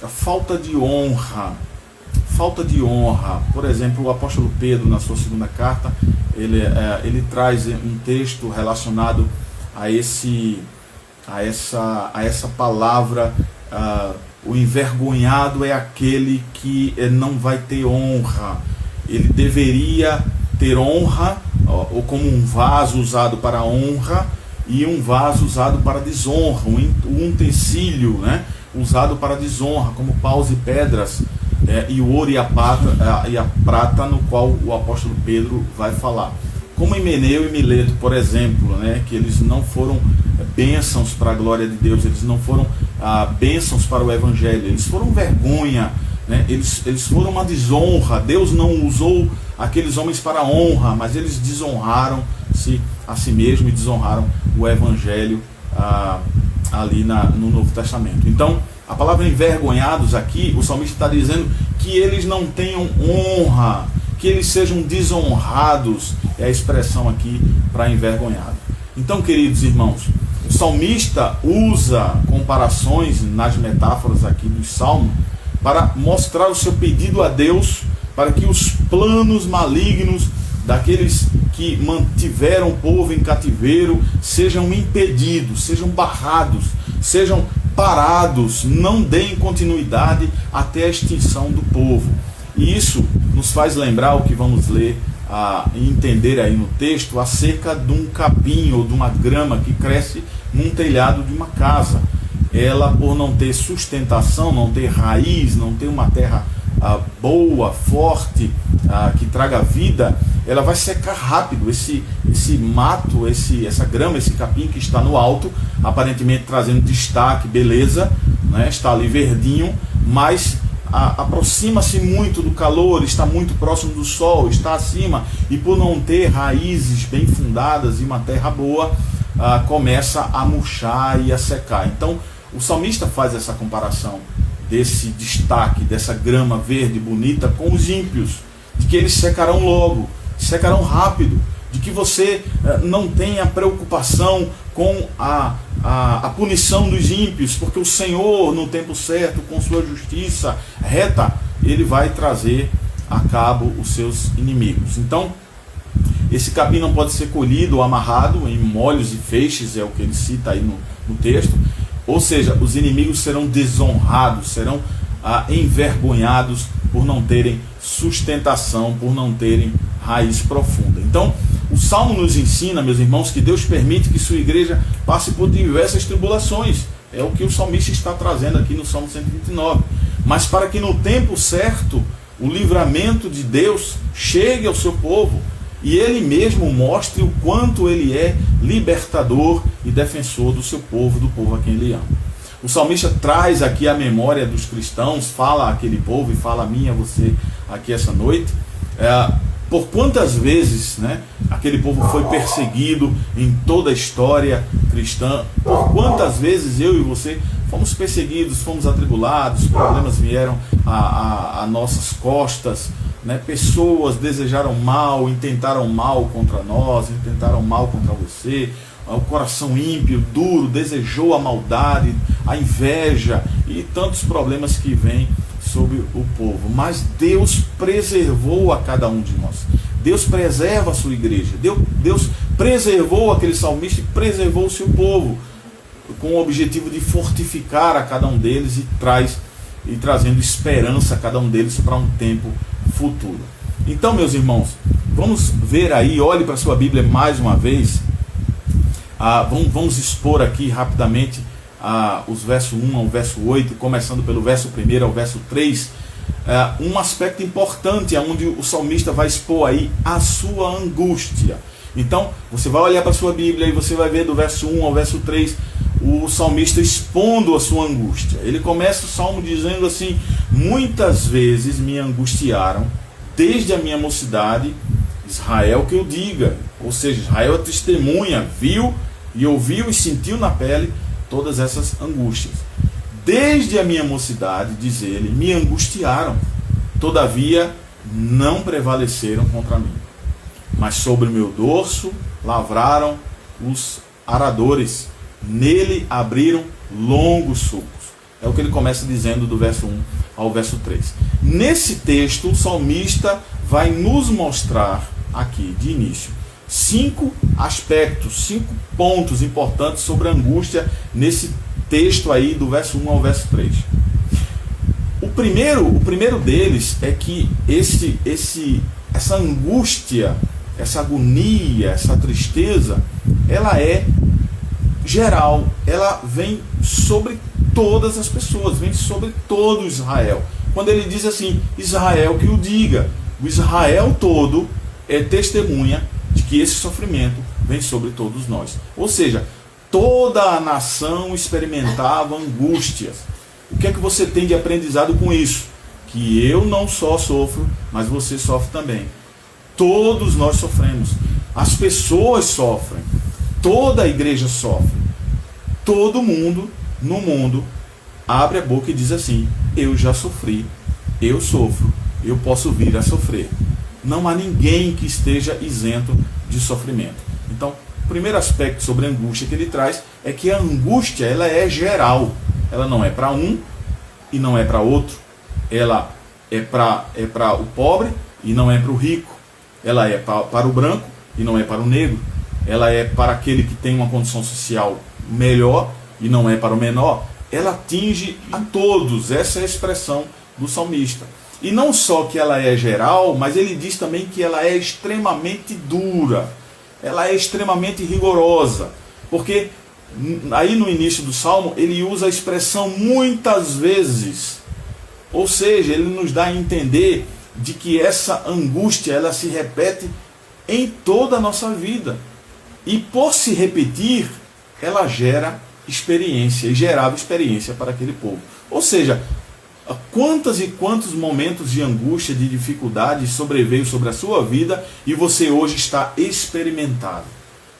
falta de honra. Falta de honra. Por exemplo, o apóstolo Pedro, na sua segunda carta, ele traz um texto relacionado a essa palavra. O envergonhado é aquele que não vai ter honra. Ele deveria ter honra, ou como um vaso usado para honra e um vaso usado para desonra, um utensílio, né, usado para desonra, como paus e pedras, e o ouro e a prata, no qual o apóstolo Pedro vai falar. Como Himeneu e Mileto, por exemplo, né, que eles não foram bênçãos para a glória de Deus, eles não foram bênçãos para o Evangelho, eles foram vergonha, né, eles foram uma desonra. Deus não usou aqueles homens para honra, mas eles desonraram-se a si mesmo e desonraram o Evangelho ali no Novo Testamento. Então, a palavra envergonhados aqui, o salmista está dizendo que eles não tenham honra, que eles sejam desonrados, é a expressão aqui para envergonhado. Então, queridos irmãos, o salmista usa comparações nas metáforas aqui do Salmo para mostrar o seu pedido a Deus para que os planos malignos daqueles que mantiveram o povo em cativeiro sejam impedidos, sejam barrados, sejam parados, não deem continuidade até a extinção do povo. E isso nos faz lembrar o que vamos ler e entender aí no texto acerca de um capim ou de uma grama que cresce num telhado de uma casa. Ela, por não ter sustentação, não ter raiz, não ter uma terra boa, forte, que traga vida, ela vai secar rápido. Esse mato, essa grama, esse capim que está no alto, aparentemente trazendo destaque, beleza, né? Está ali verdinho, mas aproxima-se muito do calor, está muito próximo do sol, está acima, e por não ter raízes bem fundadas e uma terra boa, começa a murchar e a secar. Então o salmista faz essa comparação desse destaque, dessa grama verde bonita com os ímpios, de que eles secarão logo, secarão rápido, de que você não tenha preocupação com a punição dos ímpios, porque o Senhor, no tempo certo, com sua justiça reta, Ele vai trazer a cabo os seus inimigos. Então, esse capim não pode ser colhido ou amarrado em molhos e feixes, é o que ele cita aí no texto. Ou seja, os inimigos serão desonrados, serão envergonhados por não terem sustentação, por não terem raiz profunda. Então, o Salmo nos ensina, meus irmãos, que Deus permite que sua igreja passe por diversas tribulações. É o que o salmista está trazendo aqui no Salmo 129. Mas para que no tempo certo o livramento de Deus chegue ao seu povo e Ele mesmo mostre o quanto Ele é libertador e defensor do seu povo, do povo a quem Ele ama. O salmista traz aqui a memória dos cristãos, fala àquele povo e fala a mim e a você aqui essa noite, por quantas vezes, né, aquele povo foi perseguido em toda a história cristã, por quantas vezes eu e você fomos perseguidos, fomos atribulados, problemas vieram a nossas costas, né, pessoas desejaram mal, intentaram mal contra nós, intentaram mal contra você, o coração ímpio, duro, desejou a maldade, a inveja e tantos problemas que vêm sobre o povo. Mas Deus preservou a cada um de nós. Deus preserva a sua igreja. Deus preservou aquele salmista e preservou o seu povo, com o objetivo de fortificar a cada um deles e trazendo esperança a cada um deles para um tempo futuro. Então, meus irmãos, vamos ver aí, olhe para a sua Bíblia mais uma vez. Vamos expor aqui rapidamente os versos 1 ao verso 8, começando pelo verso 1 ao verso 3, um aspecto importante, onde o salmista vai expor aí a sua angústia. Então, você vai olhar para a sua Bíblia e você vai ver do verso 1 ao verso 3, o salmista expondo a sua angústia. Ele começa o salmo dizendo assim: muitas vezes me angustiaram, desde a minha mocidade, Israel que eu diga. Ou seja, Israel é testemunha, viu e ouviu e sentiu na pele todas essas angústias. Desde a minha mocidade, diz ele, me angustiaram, todavia não prevaleceram contra mim. Mas sobre o meu dorso lavraram os aradores, nele abriram longos sulcos. É o que ele começa dizendo do verso 1 ao verso 3. Nesse texto, o salmista vai nos mostrar aqui, de início, 5 aspectos, 5 pontos importantes sobre a angústia nesse texto aí do verso 1 ao verso 3. O primeiro deles é que essa angústia, essa agonia, essa tristeza, ela é geral, ela vem sobre todas as pessoas, vem sobre todo Israel. Quando ele diz assim, Israel que o diga, o Israel todo é testemunha de que esse sofrimento vem sobre todos nós. Ou seja, toda a nação experimentava angústias. O que é que você tem de aprendizado com isso? Que eu não só sofro, mas você sofre também. Todos nós sofremos. As pessoas sofrem. Toda a igreja sofre. Todo mundo no mundo abre a boca e diz assim: eu já sofri, eu sofro, eu posso vir a sofrer. Não há ninguém que esteja isento de sofrimento. Então, o primeiro aspecto sobre a angústia que ele traz é que a angústia, ela é geral. Ela não é para um e não é para outro. Ela é para o pobre e não é para o rico. Ela é para o branco e não é para o negro. Ela é para aquele que tem uma condição social melhor e não é para o menor. Ela atinge a todos. Essa é a expressão do salmista. E não só que ela é geral, mas ele diz também que ela é extremamente dura. Ela é extremamente rigorosa. Porque aí no início do salmo ele usa a expressão muitas vezes. Ou seja, ele nos dá a entender de que essa angústia ela se repete em toda a nossa vida. E por se repetir, ela gera experiência e gerava experiência para aquele povo. Ou seja, quantos e quantos momentos de angústia, de dificuldade sobreveio sobre a sua vida e você hoje está experimentado.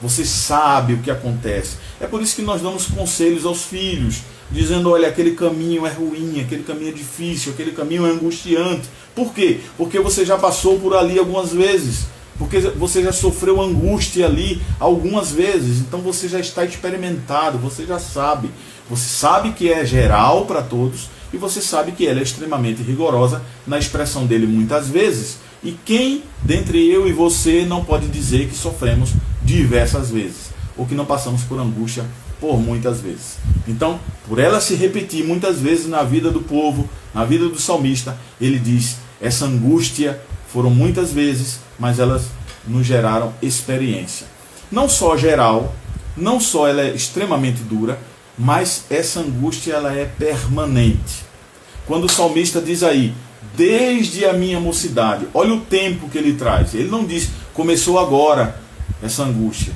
Você sabe o que acontece. É por isso que nós damos conselhos aos filhos, dizendo, olha, aquele caminho é ruim, aquele caminho é difícil, aquele caminho é angustiante. Por quê? Porque você já passou por ali algumas vezes. Porque você já sofreu angústia ali algumas vezes. Então você já está experimentado, você já sabe. Você sabe que é geral para todos e você sabe que ela é extremamente rigorosa na expressão dele muitas vezes. E quem dentre eu e você não pode dizer que sofremos diversas vezes, ou que não passamos por angústia por muitas vezes? Então, por ela se repetir muitas vezes na vida do povo, na vida do salmista, ele diz, essa angústia foram muitas vezes, mas elas nos geraram experiência. Não só geral, não só ela é extremamente dura, mas essa angústia ela é permanente. Quando o salmista diz aí, desde a minha mocidade, olha o tempo que ele traz. Ele não diz, começou agora essa angústia,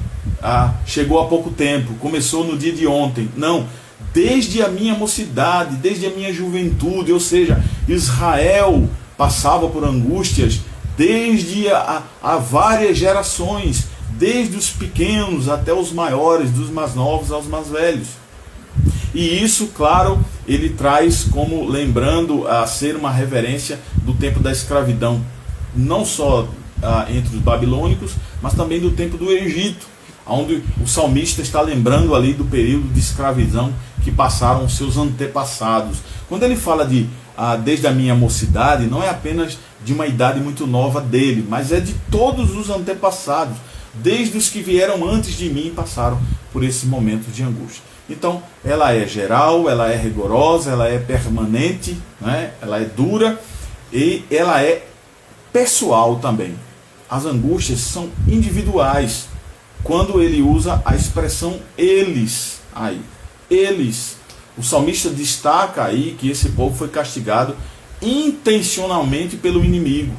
chegou há pouco tempo, começou no dia de ontem. Não, desde a minha mocidade, desde a minha juventude, ou seja, Israel passava por angústias desde há várias gerações, desde os pequenos até os maiores, dos mais novos aos mais velhos. E isso, claro, ele traz como lembrando a ser uma reverência do tempo da escravidão, não só entre os babilônicos, mas também do tempo do Egito, onde o salmista está lembrando ali do período de escravidão que passaram os seus antepassados. Quando ele fala de desde a minha mocidade, não é apenas de uma idade muito nova dele, mas é de todos os antepassados, desde os que vieram antes de mim e passaram por esses momentos de angústia. Então, ela é geral, ela é rigorosa, ela é permanente, né? Ela é dura e ela é pessoal também. As angústias são individuais. Quando ele usa a expressão eles, aí, eles, o salmista destaca aí que esse povo foi castigado intencionalmente pelo inimigo.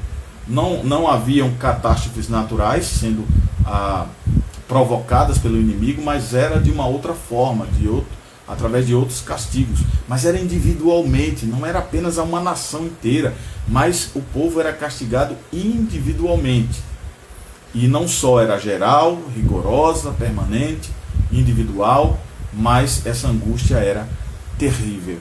Não haviam catástrofes naturais sendo provocadas pelo inimigo, mas era de uma outra forma, através de outros castigos. Mas era individualmente, não era apenas a uma nação inteira, mas o povo era castigado individualmente. E não só era geral, rigorosa, permanente, individual, mas essa angústia era terrível.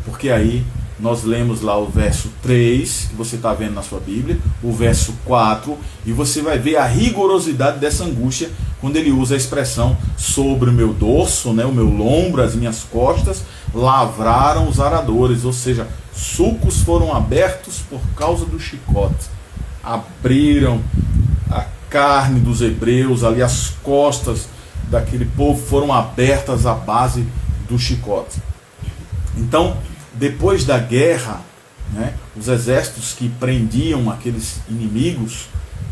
Porque aí nós lemos lá o verso 3, que você está vendo na sua Bíblia, o verso 4, e você vai ver a rigorosidade dessa angústia quando ele usa a expressão sobre o meu dorso, né, o meu lombro, as minhas costas, lavraram os aradores, ou seja, sulcos foram abertos por causa do chicote. Abriram a carne dos hebreus, ali as costas daquele povo foram abertas à base do chicote. Então, depois da guerra, né, os exércitos que prendiam aqueles inimigos,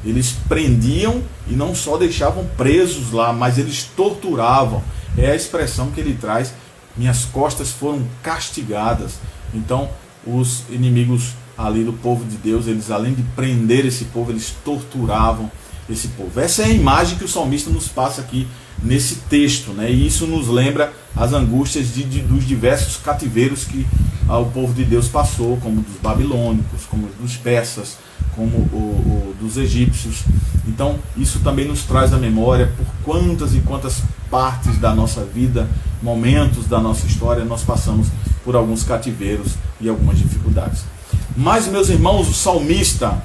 eles prendiam e não só deixavam presos lá, mas eles torturavam. É a expressão que ele traz, minhas costas foram castigadas. Então, os inimigos ali do povo de Deus, eles além de prender esse povo, eles torturavam esse povo. Essa é a imagem que o salmista nos passa aqui nesse texto, né? E isso nos lembra as angústias dos diversos cativeiros que o povo de Deus passou, como dos babilônicos, como dos persas, como dos egípcios. Então isso também nos traz à memória por quantas e quantas partes da nossa vida, momentos da nossa história, nós passamos por alguns cativeiros e algumas dificuldades. Mas, meus irmãos, o salmista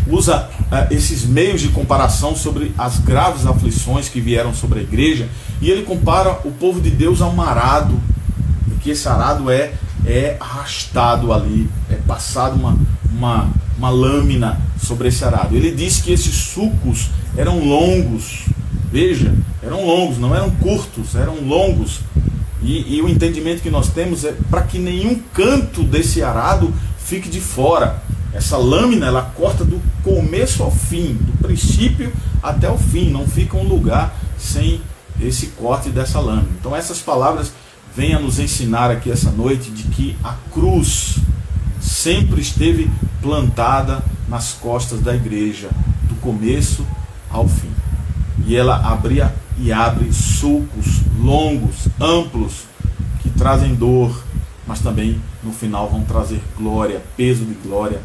usa esses meios de comparação sobre as graves aflições que vieram sobre a igreja, e ele compara o povo de Deus a um arado, que esse arado é arrastado ali, é passado uma lâmina sobre esse arado. Ele diz que esses sulcos eram longos, veja, eram longos, não eram curtos, eram longos, e o entendimento que nós temos é para que nenhum canto desse arado fique de fora. Essa lâmina, ela corta do começo ao fim, do princípio até o fim, não fica um lugar sem esse corte dessa lâmina. Então essas palavras vêm a nos ensinar aqui essa noite de que a cruz sempre esteve plantada nas costas da igreja, do começo ao fim. E ela abria e abre sulcos longos, amplos, que trazem dor, mas também no final vão trazer glória, peso de glória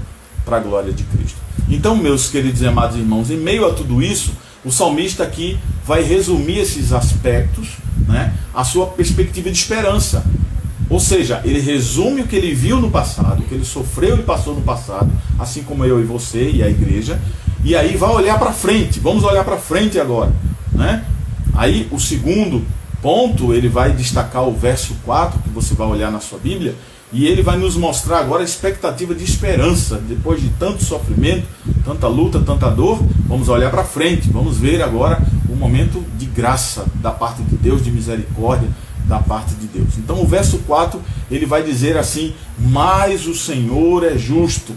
para a glória de Cristo. Então, meus queridos e amados irmãos, em meio a tudo isso, o salmista aqui vai resumir esses aspectos, né, a sua perspectiva de esperança. Ou seja, ele resume o que ele viu no passado, o que ele sofreu e passou no passado, assim como eu e você e a igreja, e aí vai olhar para frente. Vamos olhar para frente agora, né? Aí o segundo ponto, ele vai destacar o verso 4, que você vai olhar na sua Bíblia, e ele vai nos mostrar agora a expectativa de esperança. Depois de tanto sofrimento, tanta luta, tanta dor, vamos olhar para frente, vamos ver agora o momento de graça da parte de Deus, de misericórdia da parte de Deus. Então o verso 4, ele vai dizer assim: mas o Senhor é justo.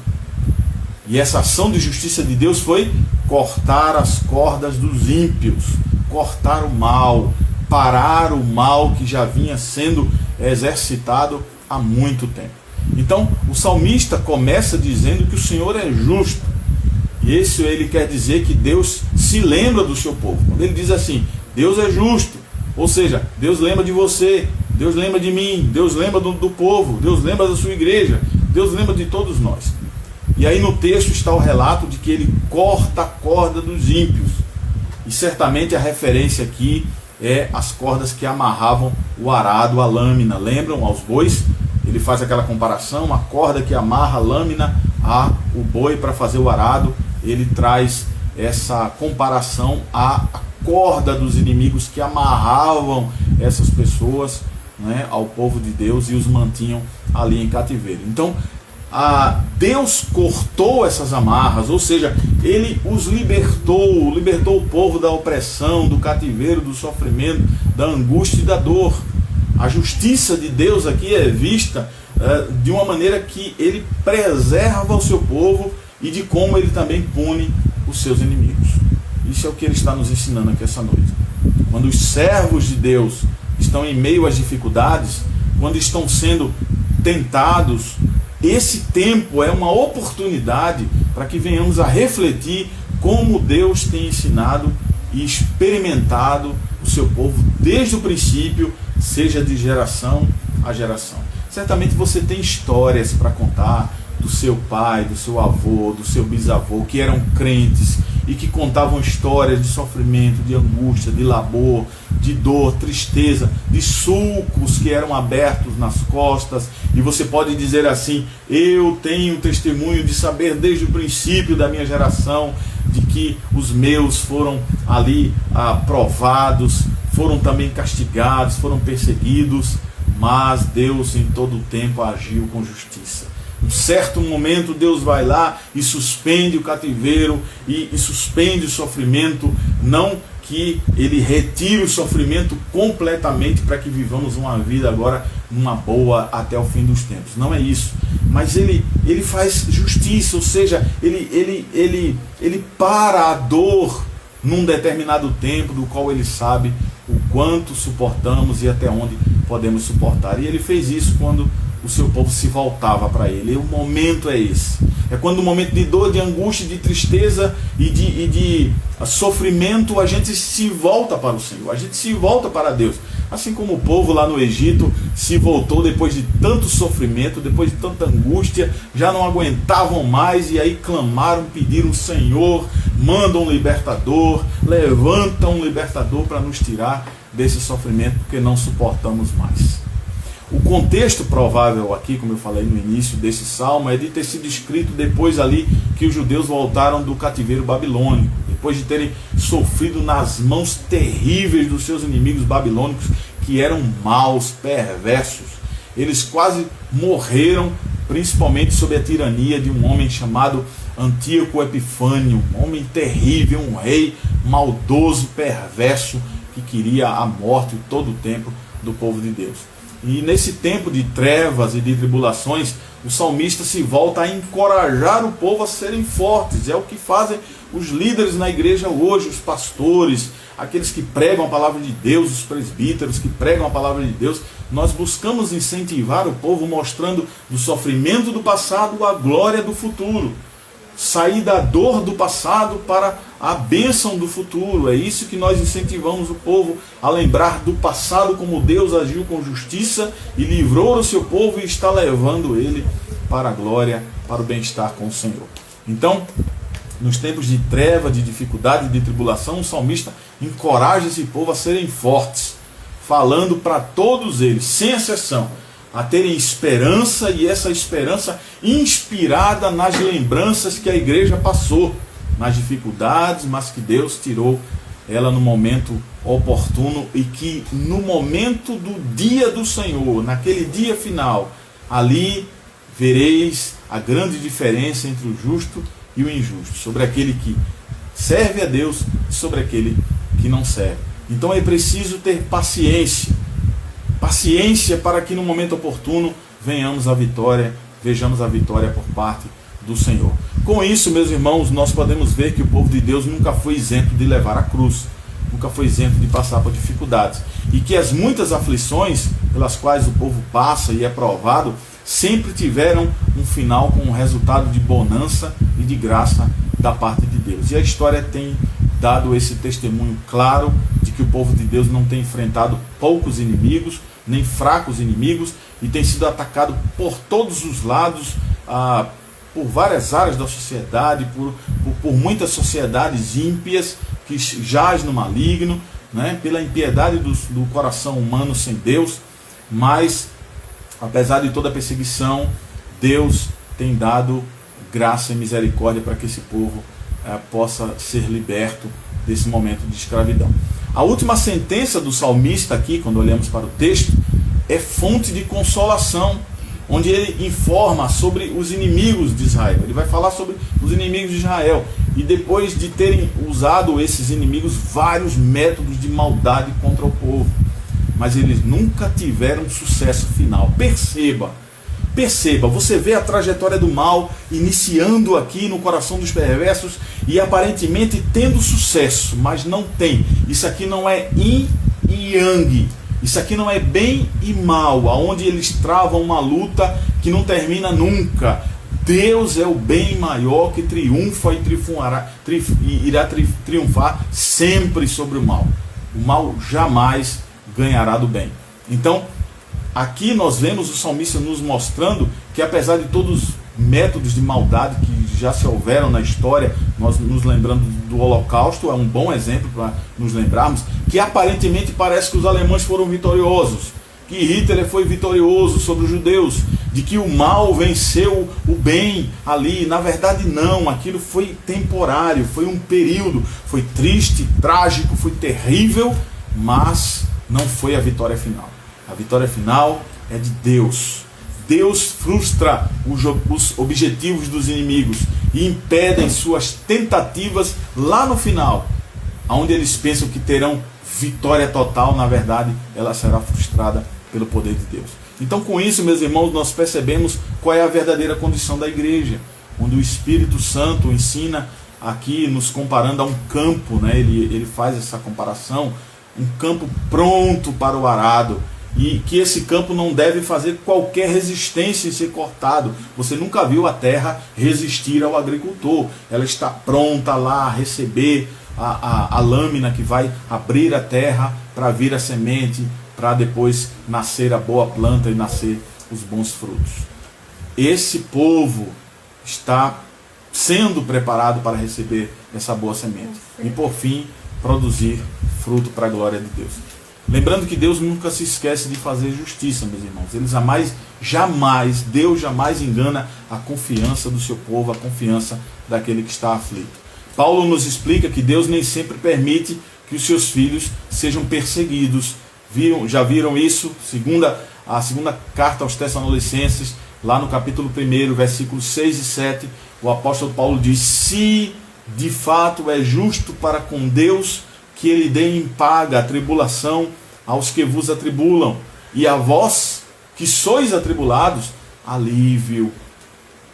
E essa ação de justiça de Deus foi cortar as cordas dos ímpios, cortar o mal, parar o mal que já vinha sendo exercitado há muito tempo. Então o salmista começa dizendo que o Senhor é justo. E isso ele quer dizer que Deus se lembra do seu povo. Quando ele diz assim, Deus é justo, ou seja, Deus lembra de você, Deus lembra de mim, Deus lembra do povo, Deus lembra da sua igreja, Deus lembra de todos nós. E aí no texto está o relato de que ele corta a corda dos ímpios. E certamente a referência aqui é as cordas que amarravam o arado, a lâmina. Lembram aos bois? Ele faz aquela comparação, a corda que amarra a lâmina ao boi para fazer o arado. Ele traz essa comparação à corda dos inimigos que amarravam essas pessoas, né, ao povo de Deus e os mantinham ali em cativeiro. Então, Deus cortou essas amarras, ou seja, ele os libertou o povo da opressão, do cativeiro, do sofrimento, da angústia e da dor. A justiça de Deus aqui é vista de uma maneira que ele preserva o seu povo e de como ele também pune os seus inimigos. Isso é o que ele está nos ensinando aqui essa noite. Quando os servos de Deus estão em meio às dificuldades, quando estão sendo tentados, esse tempo é uma oportunidade para que venhamos a refletir como Deus tem ensinado e experimentado o seu povo desde o princípio, seja de geração a geração. Certamente você tem histórias para contar do seu pai, do seu avô, do seu bisavô, que eram crentes e que contavam histórias de sofrimento, de angústia, de labor, de dor, tristeza, de sulcos que eram abertos nas costas. E você pode dizer assim, eu tenho testemunho de saber desde o princípio da minha geração de que os meus foram ali provados, foram também castigados, foram perseguidos, mas Deus em todo o tempo agiu com justiça. Um certo momento Deus vai lá e suspende o cativeiro e suspende o sofrimento, não que ele retire o sofrimento completamente para que vivamos uma vida agora numa boa até o fim dos tempos. Não é isso. Mas ele faz justiça, ou seja, ele para a dor num determinado tempo do qual ele sabe o quanto suportamos e até onde podemos suportar. E ele fez isso quando o seu povo se voltava para ele. E o momento é esse. É quando o momento de dor, de angústia, de tristeza e de sofrimento, a gente se volta para o Senhor, a gente se volta para Deus. Assim como o povo lá no Egito se voltou depois de tanto sofrimento, depois de tanta angústia, já não aguentavam mais e aí clamaram, pediram: Senhor, manda um libertador, levanta um libertador para nos tirar desse sofrimento, porque não suportamos mais. O contexto provável aqui, como eu falei no início desse salmo, é de ter sido escrito depois ali que os judeus voltaram do cativeiro babilônico, depois de terem sofrido nas mãos terríveis dos seus inimigos babilônicos, que eram maus, perversos. Eles quase morreram, principalmente sob a tirania de um homem chamado Antíoco Epifânio, um homem terrível, um rei maldoso, perverso, que queria a morte todo o tempo do povo de Deus. E nesse tempo de trevas e de tribulações, o salmista se volta a encorajar o povo a serem fortes. É o que fazem os líderes na igreja hoje, os pastores, aqueles que pregam a palavra de Deus, os presbíteros que pregam a palavra de Deus. Nós buscamos incentivar o povo mostrando do sofrimento do passado a glória do futuro. sair da dor do passado para a bênção do futuro. É isso que nós incentivamos o povo a lembrar do passado, como Deus agiu com justiça e livrou o seu povo e está levando ele para a glória, para o bem-estar com o Senhor. Então, nos tempos de treva, de dificuldade, de tribulação, o salmista encoraja esse povo a serem fortes, falando para todos eles, sem exceção, a terem esperança, e essa esperança inspirada nas lembranças que a igreja passou, nas dificuldades, mas que Deus tirou ela no momento oportuno, e que no momento do dia do Senhor, naquele dia final, ali vereis a grande diferença entre o justo e o injusto, sobre aquele que serve a Deus e sobre aquele que não serve. Então é preciso ter paciência, para que no momento oportuno vejamos a vitória por parte do Senhor. Com isso, meus irmãos, nós podemos ver que o povo de Deus nunca foi isento de levar a cruz, nunca foi isento de passar por dificuldades, e que as muitas aflições pelas quais o povo passa e é provado sempre tiveram um final com um resultado de bonança e de graça da parte de Deus. E a história tem dado esse testemunho claro de que o povo de Deus não tem enfrentado poucos inimigos, nem fracos inimigos, e tem sido atacado por todos os lados, por várias áreas da sociedade, por muitas sociedades ímpias que jaz no maligno, né, pela impiedade do coração humano sem Deus. Mas, apesar de toda a perseguição, Deus tem dado graça e misericórdia para que esse povo possa ser liberto desse momento de escravidão. A última sentença do salmista aqui, quando olhamos para o texto, é fonte de consolação, onde ele informa sobre os inimigos de Israel. Ele vai falar sobre os inimigos de Israel, e depois de terem usado esses inimigos vários métodos de maldade contra o povo, mas eles nunca tiveram sucesso final. Perceba, você vê a trajetória do mal iniciando aqui no coração dos perversos e aparentemente tendo sucesso, mas não tem. Isso aqui não é yin e yang, isso aqui não é bem e mal, aonde eles travam uma luta que não termina nunca. Deus é o bem maior que triunfa e irá triunfar sempre sobre o mal. O mal jamais ganhará do bem. Então, aqui nós vemos o salmista nos mostrando que, apesar de todos os métodos de maldade que já se houveram na história, nós nos lembrando do Holocausto, é um bom exemplo para nos lembrarmos, que aparentemente parece que os alemães foram vitoriosos, que Hitler foi vitorioso sobre os judeus, de que o mal venceu o bem ali. Na verdade não, aquilo foi temporário, foi um período, foi triste, trágico, foi terrível, mas não foi a vitória final. A vitória final é de Deus. Deus frustra os objetivos dos inimigos e impedem suas tentativas lá no final, onde eles pensam que terão vitória total. Na verdade, ela será frustrada pelo poder de Deus. Então, com isso, meus irmãos, nós percebemos qual é a verdadeira condição da igreja, onde o Espírito Santo ensina aqui, nos comparando a um campo, né? Ele faz essa comparação, um campo pronto para o arado, e que esse campo não deve fazer qualquer resistência em ser cortado. Você nunca viu a terra resistir ao agricultor. Ela está pronta lá a receber a lâmina que vai abrir a terra para vir a semente, para depois nascer a boa planta e nascer os bons frutos. Esse povo está sendo preparado para receber essa boa semente e, por fim, produzir fruto para a glória de Deus. Lembrando que Deus nunca se esquece de fazer justiça, meus irmãos. Deus jamais engana a confiança do seu povo, a confiança daquele que está aflito. Paulo nos explica que Deus nem sempre permite que os seus filhos sejam perseguidos. Já viram isso? A segunda carta aos Tessalonicenses, lá no capítulo 1, versículos 6 e 7, o apóstolo Paulo diz: se de fato é justo para com Deus que ele dê em paga a tribulação aos que vos atribulam, e a vós que sois atribulados, alívio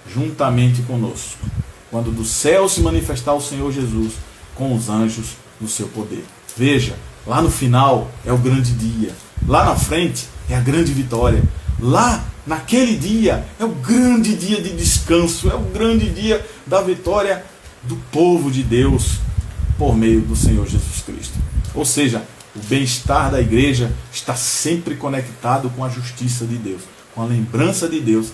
juntamente conosco, quando do céu se manifestar o Senhor Jesus com os anjos no seu poder. Veja, lá no final é o grande dia, lá na frente é a grande vitória, lá naquele dia é o grande dia de descanso, é o grande dia da vitória do povo de Deus por meio do Senhor Jesus Cristo. Ou seja, o bem-estar da igreja está sempre conectado com a justiça de Deus, com a lembrança de Deus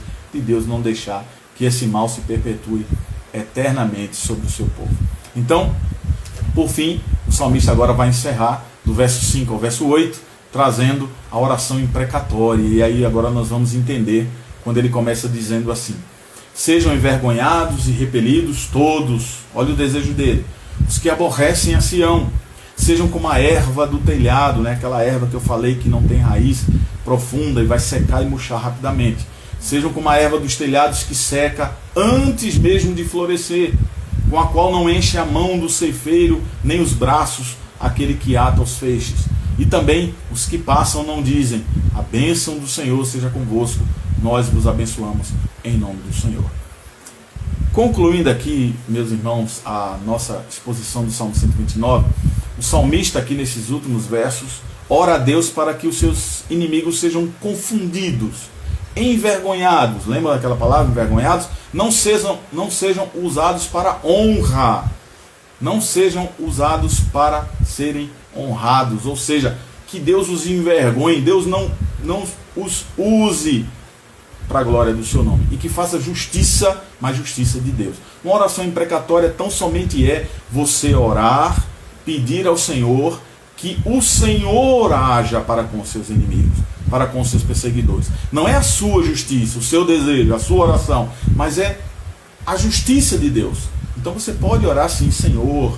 não deixar que esse mal se perpetue eternamente sobre o seu povo. Então, por fim, o salmista agora vai encerrar do verso 5 ao verso 8, trazendo a oração imprecatória. E aí agora nós vamos entender quando ele começa dizendo assim: sejam envergonhados e repelidos todos, olha o desejo dele, os que aborrecem a Sião, sejam como a erva do telhado, né? Aquela erva que eu falei que não tem raiz profunda e vai secar e murchar rapidamente. Sejam como a erva dos telhados que seca antes mesmo de florescer, com a qual não enche a mão do ceifeiro, nem os braços aquele que ata os feixes. E também os que passam não dizem: a bênção do Senhor seja convosco, nós vos abençoamos em nome do Senhor. Concluindo aqui, meus irmãos, a nossa exposição do Salmo 129, o salmista aqui nesses últimos versos ora a Deus para que os seus inimigos sejam confundidos, envergonhados. Lembra daquela palavra, envergonhados? Não sejam usados para honra, não sejam usados para serem honrados, ou seja, que Deus os envergonhe, Deus não os use para a glória do seu nome, e que faça justiça, mas justiça de Deus. Uma oração imprecatória tão somente é você orar, pedir ao Senhor que o Senhor haja para com os seus inimigos, para com os seus perseguidores. Não é a sua justiça, o seu desejo, a sua oração, mas é a justiça de Deus. Então você pode orar assim: Senhor,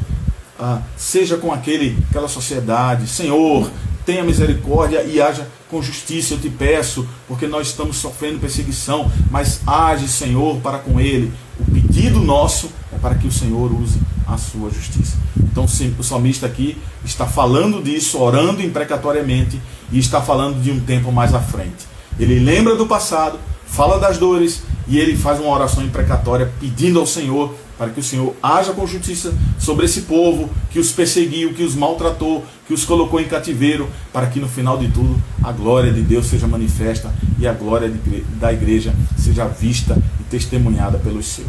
seja com aquela sociedade, Senhor, tenha misericórdia e haja com justiça, eu te peço, porque nós estamos sofrendo perseguição, mas age, Senhor, para com ele. O pedido nosso é para que o Senhor use a sua justiça. Então o salmista aqui está falando disso, orando imprecatoriamente, e está falando de um tempo mais à frente. Ele lembra do passado, fala das dores, e ele faz uma oração imprecatória pedindo ao Senhor para que o Senhor haja com justiça sobre esse povo que os perseguiu, que os maltratou, que os colocou em cativeiro, para que no final de tudo a glória de Deus seja manifesta e a glória da igreja seja vista e testemunhada pelos seus.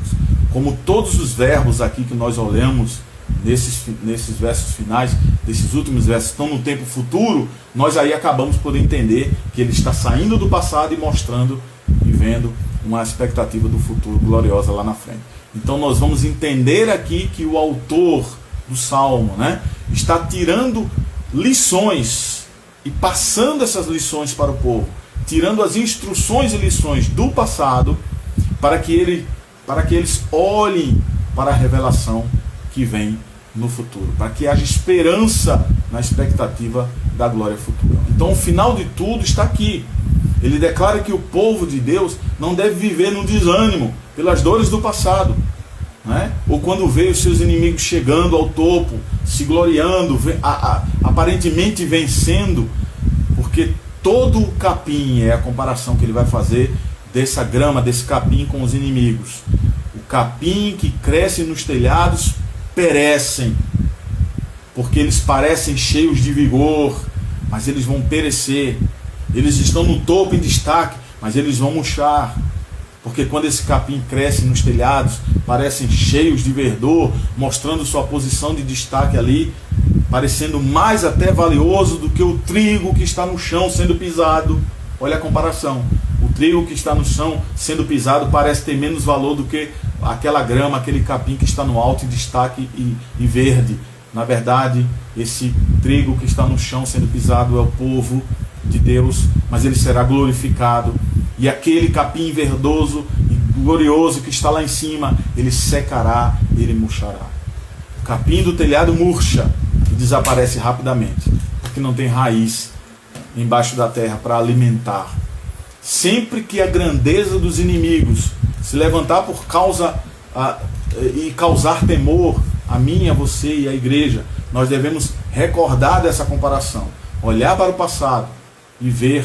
Como todos os verbos aqui que nós olhamos nesses versos finais, desses últimos versos, estão no tempo futuro, nós aí acabamos por entender que ele está saindo do passado e mostrando e vendo uma expectativa do futuro gloriosa lá na frente. Então nós vamos entender aqui que o autor do Salmo, né, está tirando lições e passando essas lições para o povo, tirando as instruções e lições do passado para que eles olhem para a revelação que vem no futuro, para que haja esperança na expectativa da glória futura. Então o final de tudo está aqui. Ele declara que o povo de Deus não deve viver no desânimo pelas dores do passado, né? Ou quando vê os seus inimigos chegando ao topo, se gloriando, aparentemente vencendo, porque todo o capim, é a comparação que ele vai fazer dessa grama, desse capim com os inimigos. O capim que cresce nos telhados perecem, porque eles parecem cheios de vigor, mas eles vão perecer. Eles estão no topo em destaque, mas eles vão murchar, porque quando esse capim cresce nos telhados, parecem cheios de verdor, mostrando sua posição de destaque ali, parecendo mais até valioso do que o trigo que está no chão sendo pisado. Olha a comparação. O trigo que está no chão sendo pisado parece ter menos valor do que aquela grama, aquele capim que está no alto em destaque e verde. Na verdade, esse trigo que está no chão sendo pisado é o povo de Deus, mas ele será glorificado, e aquele capim verdoso e glorioso que está lá em cima, ele secará, ele murchará. O capim do telhado murcha e desaparece rapidamente, porque não tem raiz embaixo da terra para alimentar. Sempre que a grandeza dos inimigos se levantar por causa e causar temor a mim, a você e a igreja, nós devemos recordar dessa comparação, olhar para o passado e ver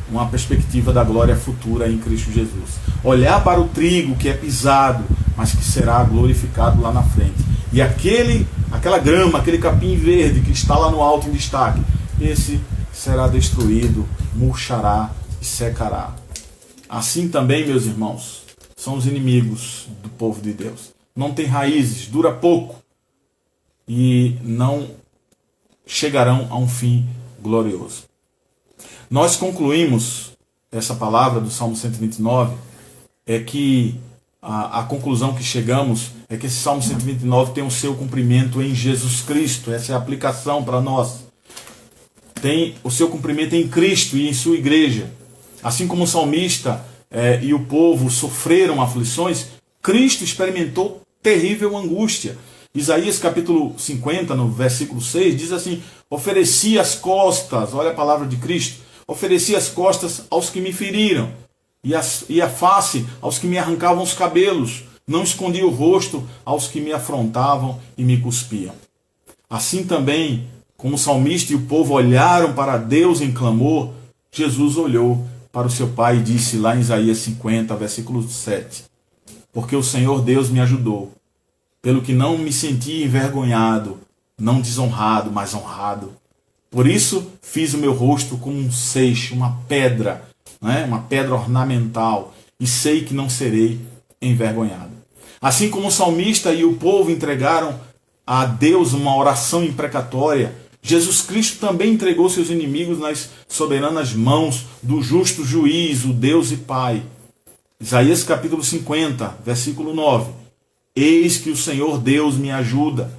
uma perspectiva da glória futura em Cristo Jesus. Olhar para o trigo que é pisado, mas que será glorificado lá na frente. E aquela grama, aquele capim verde que está lá no alto em destaque, esse será destruído, murchará e secará. Assim também, meus irmãos, são os inimigos do povo de Deus. não tem raízes, dura pouco e não chegarão a um fim glorioso. Nós concluímos essa palavra do Salmo 129, é que a conclusão que chegamos é que esse Salmo 129 tem o seu cumprimento em Jesus Cristo. Essa é a aplicação para nós. Tem o seu cumprimento em Cristo e em sua igreja. Assim como o salmista e o povo sofreram aflições, Cristo experimentou terrível angústia. Isaías capítulo 50, no versículo 6, diz assim: ofereci as costas, olha a palavra de Cristo, ofereci as costas aos que me feriram, e a face aos que me arrancavam os cabelos, não escondi o rosto aos que me afrontavam e me cuspiam. Assim também, como o salmista e o povo olharam para Deus em clamor, Jesus olhou para o seu Pai e disse lá em Isaías 50, versículo 7, porque o Senhor Deus me ajudou, pelo que não me senti envergonhado, não desonrado, mas honrado. Por isso fiz o meu rosto como um seixo, uma pedra ornamental, e sei que não serei envergonhado. Assim como o salmista e o povo entregaram a Deus uma oração imprecatória, Jesus Cristo também entregou seus inimigos nas soberanas mãos do justo juiz, o Deus e Pai. Isaías capítulo 50, versículo 9. Eis que o Senhor Deus me ajuda.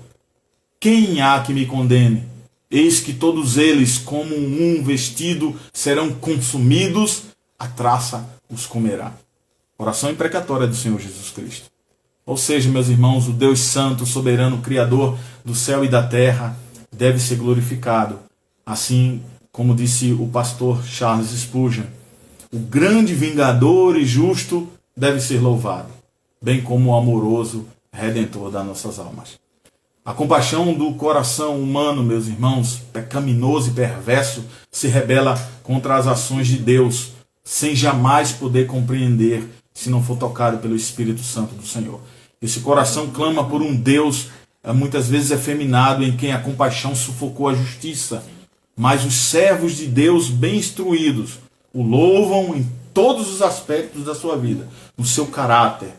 Quem há que me condene? Eis que todos eles, como um vestido, serão consumidos, a traça os comerá. Oração imprecatória do Senhor Jesus Cristo. Ou seja, meus irmãos, o Deus Santo, soberano, Criador do céu e da terra, deve ser glorificado. Assim como disse o pastor Charles Spurgeon, o grande vingador e justo deve ser louvado, bem como o amoroso redentor das nossas almas. A compaixão do coração humano, meus irmãos, pecaminoso e perverso, se rebela contra as ações de Deus, sem jamais poder compreender, se não for tocado pelo Espírito Santo do Senhor. Esse coração clama por um Deus, muitas vezes efeminado, em quem a compaixão sufocou a justiça. Mas os servos de Deus, bem instruídos, o louvam em todos os aspectos da sua vida, no seu caráter,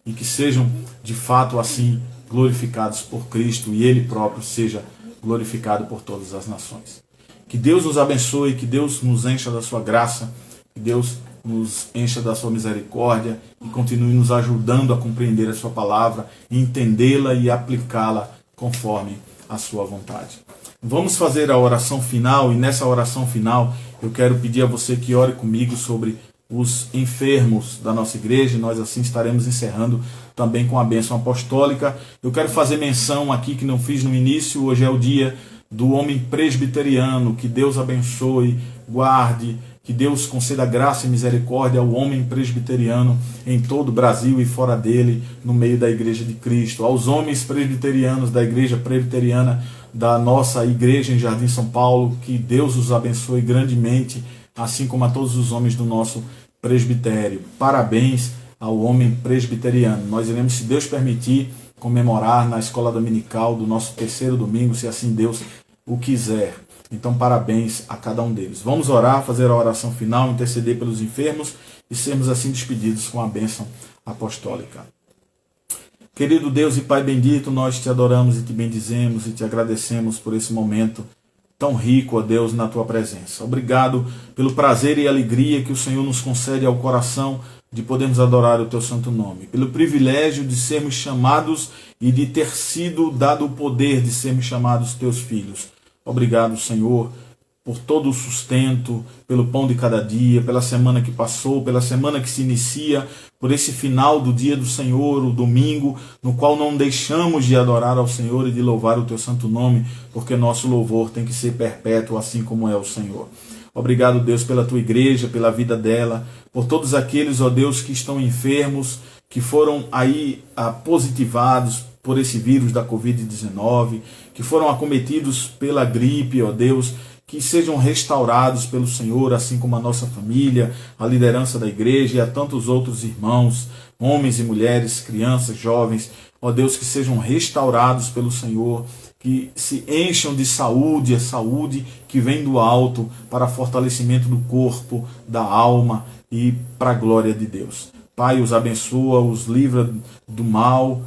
e que sejam, de fato, assim, glorificados por Cristo e Ele próprio seja glorificado por todas as nações. Que Deus nos abençoe, que Deus nos encha da sua graça, que Deus nos encha da sua misericórdia e continue nos ajudando a compreender a sua palavra, entendê-la e aplicá-la conforme a sua vontade. Vamos fazer a oração final, e nessa oração final eu quero pedir a você que ore comigo sobre os enfermos da nossa igreja. Nós assim estaremos encerrando também com a bênção apostólica. Eu quero fazer menção aqui que não fiz no início, hoje é o dia do homem presbiteriano. Que Deus abençoe, guarde, que Deus conceda graça e misericórdia ao homem presbiteriano em todo o Brasil e fora dele, no meio da Igreja de Cristo. Aos homens presbiterianos da Igreja Presbiteriana da nossa igreja em Jardim São Paulo, que Deus os abençoe grandemente, assim como a todos os homens do nosso presbitério. Parabéns ao homem presbiteriano. Nós iremos, se Deus permitir, comemorar na escola dominical do nosso terceiro domingo, se assim Deus o quiser. Então, parabéns a cada um deles. Vamos orar, fazer a oração final, interceder pelos enfermos e sermos assim despedidos com a bênção apostólica. Querido Deus e Pai bendito, nós te adoramos e te bendizemos e te agradecemos por esse momento tão rico, ó Deus, na tua presença. Obrigado pelo prazer e alegria que o Senhor nos concede ao coração de podermos adorar o teu santo nome, pelo privilégio de sermos chamados e de ter sido dado o poder de sermos chamados teus filhos. Obrigado, Senhor, por todo o sustento, pelo pão de cada dia, pela semana que passou, pela semana que se inicia, por esse final do dia do Senhor, o domingo, no qual não deixamos de adorar ao Senhor e de louvar o teu santo nome, porque nosso louvor tem que ser perpétuo, assim como é o Senhor. Obrigado, Deus, pela tua igreja, pela vida dela, por todos aqueles, ó Deus, que estão enfermos, que foram aí positivados por esse vírus da Covid-19, que foram acometidos pela gripe, ó Deus, que sejam restaurados pelo Senhor, assim como a nossa família, a liderança da igreja e a tantos outros irmãos, homens e mulheres, crianças, jovens, ó Deus, que sejam restaurados pelo Senhor, que se encham de saúde, a saúde que vem do alto para fortalecimento do corpo, da alma e para a glória de Deus. Pai, os abençoa, os livra do mal,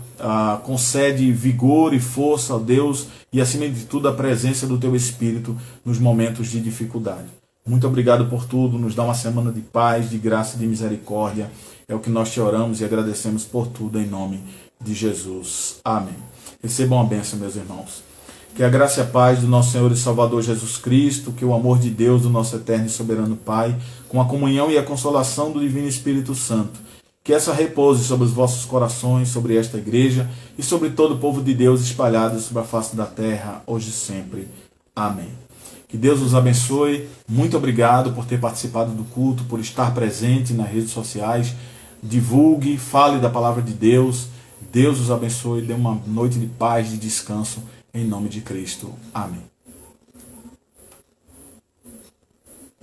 concede vigor e força, ó Deus, e acima de tudo a presença do Teu Espírito nos momentos de dificuldade. Muito obrigado por tudo, nos dá uma semana de paz, de graça e de misericórdia. É o que nós te oramos e agradecemos por tudo em nome de Jesus. Amém. Recebam a bênção, meus irmãos. Que a graça e a paz do nosso Senhor e Salvador Jesus Cristo, que o amor de Deus, do nosso eterno e soberano Pai, com a comunhão e a consolação do Divino Espírito Santo, que essa repouse sobre os vossos corações, sobre esta igreja e sobre todo o povo de Deus espalhado sobre a face da terra, hoje e sempre. Amém. Que Deus os abençoe. Muito obrigado por ter participado do culto, por estar presente nas redes sociais. Divulgue, fale da palavra de Deus. Deus os abençoe. Dê uma noite de paz, de descanso. Em nome de Cristo. Amém.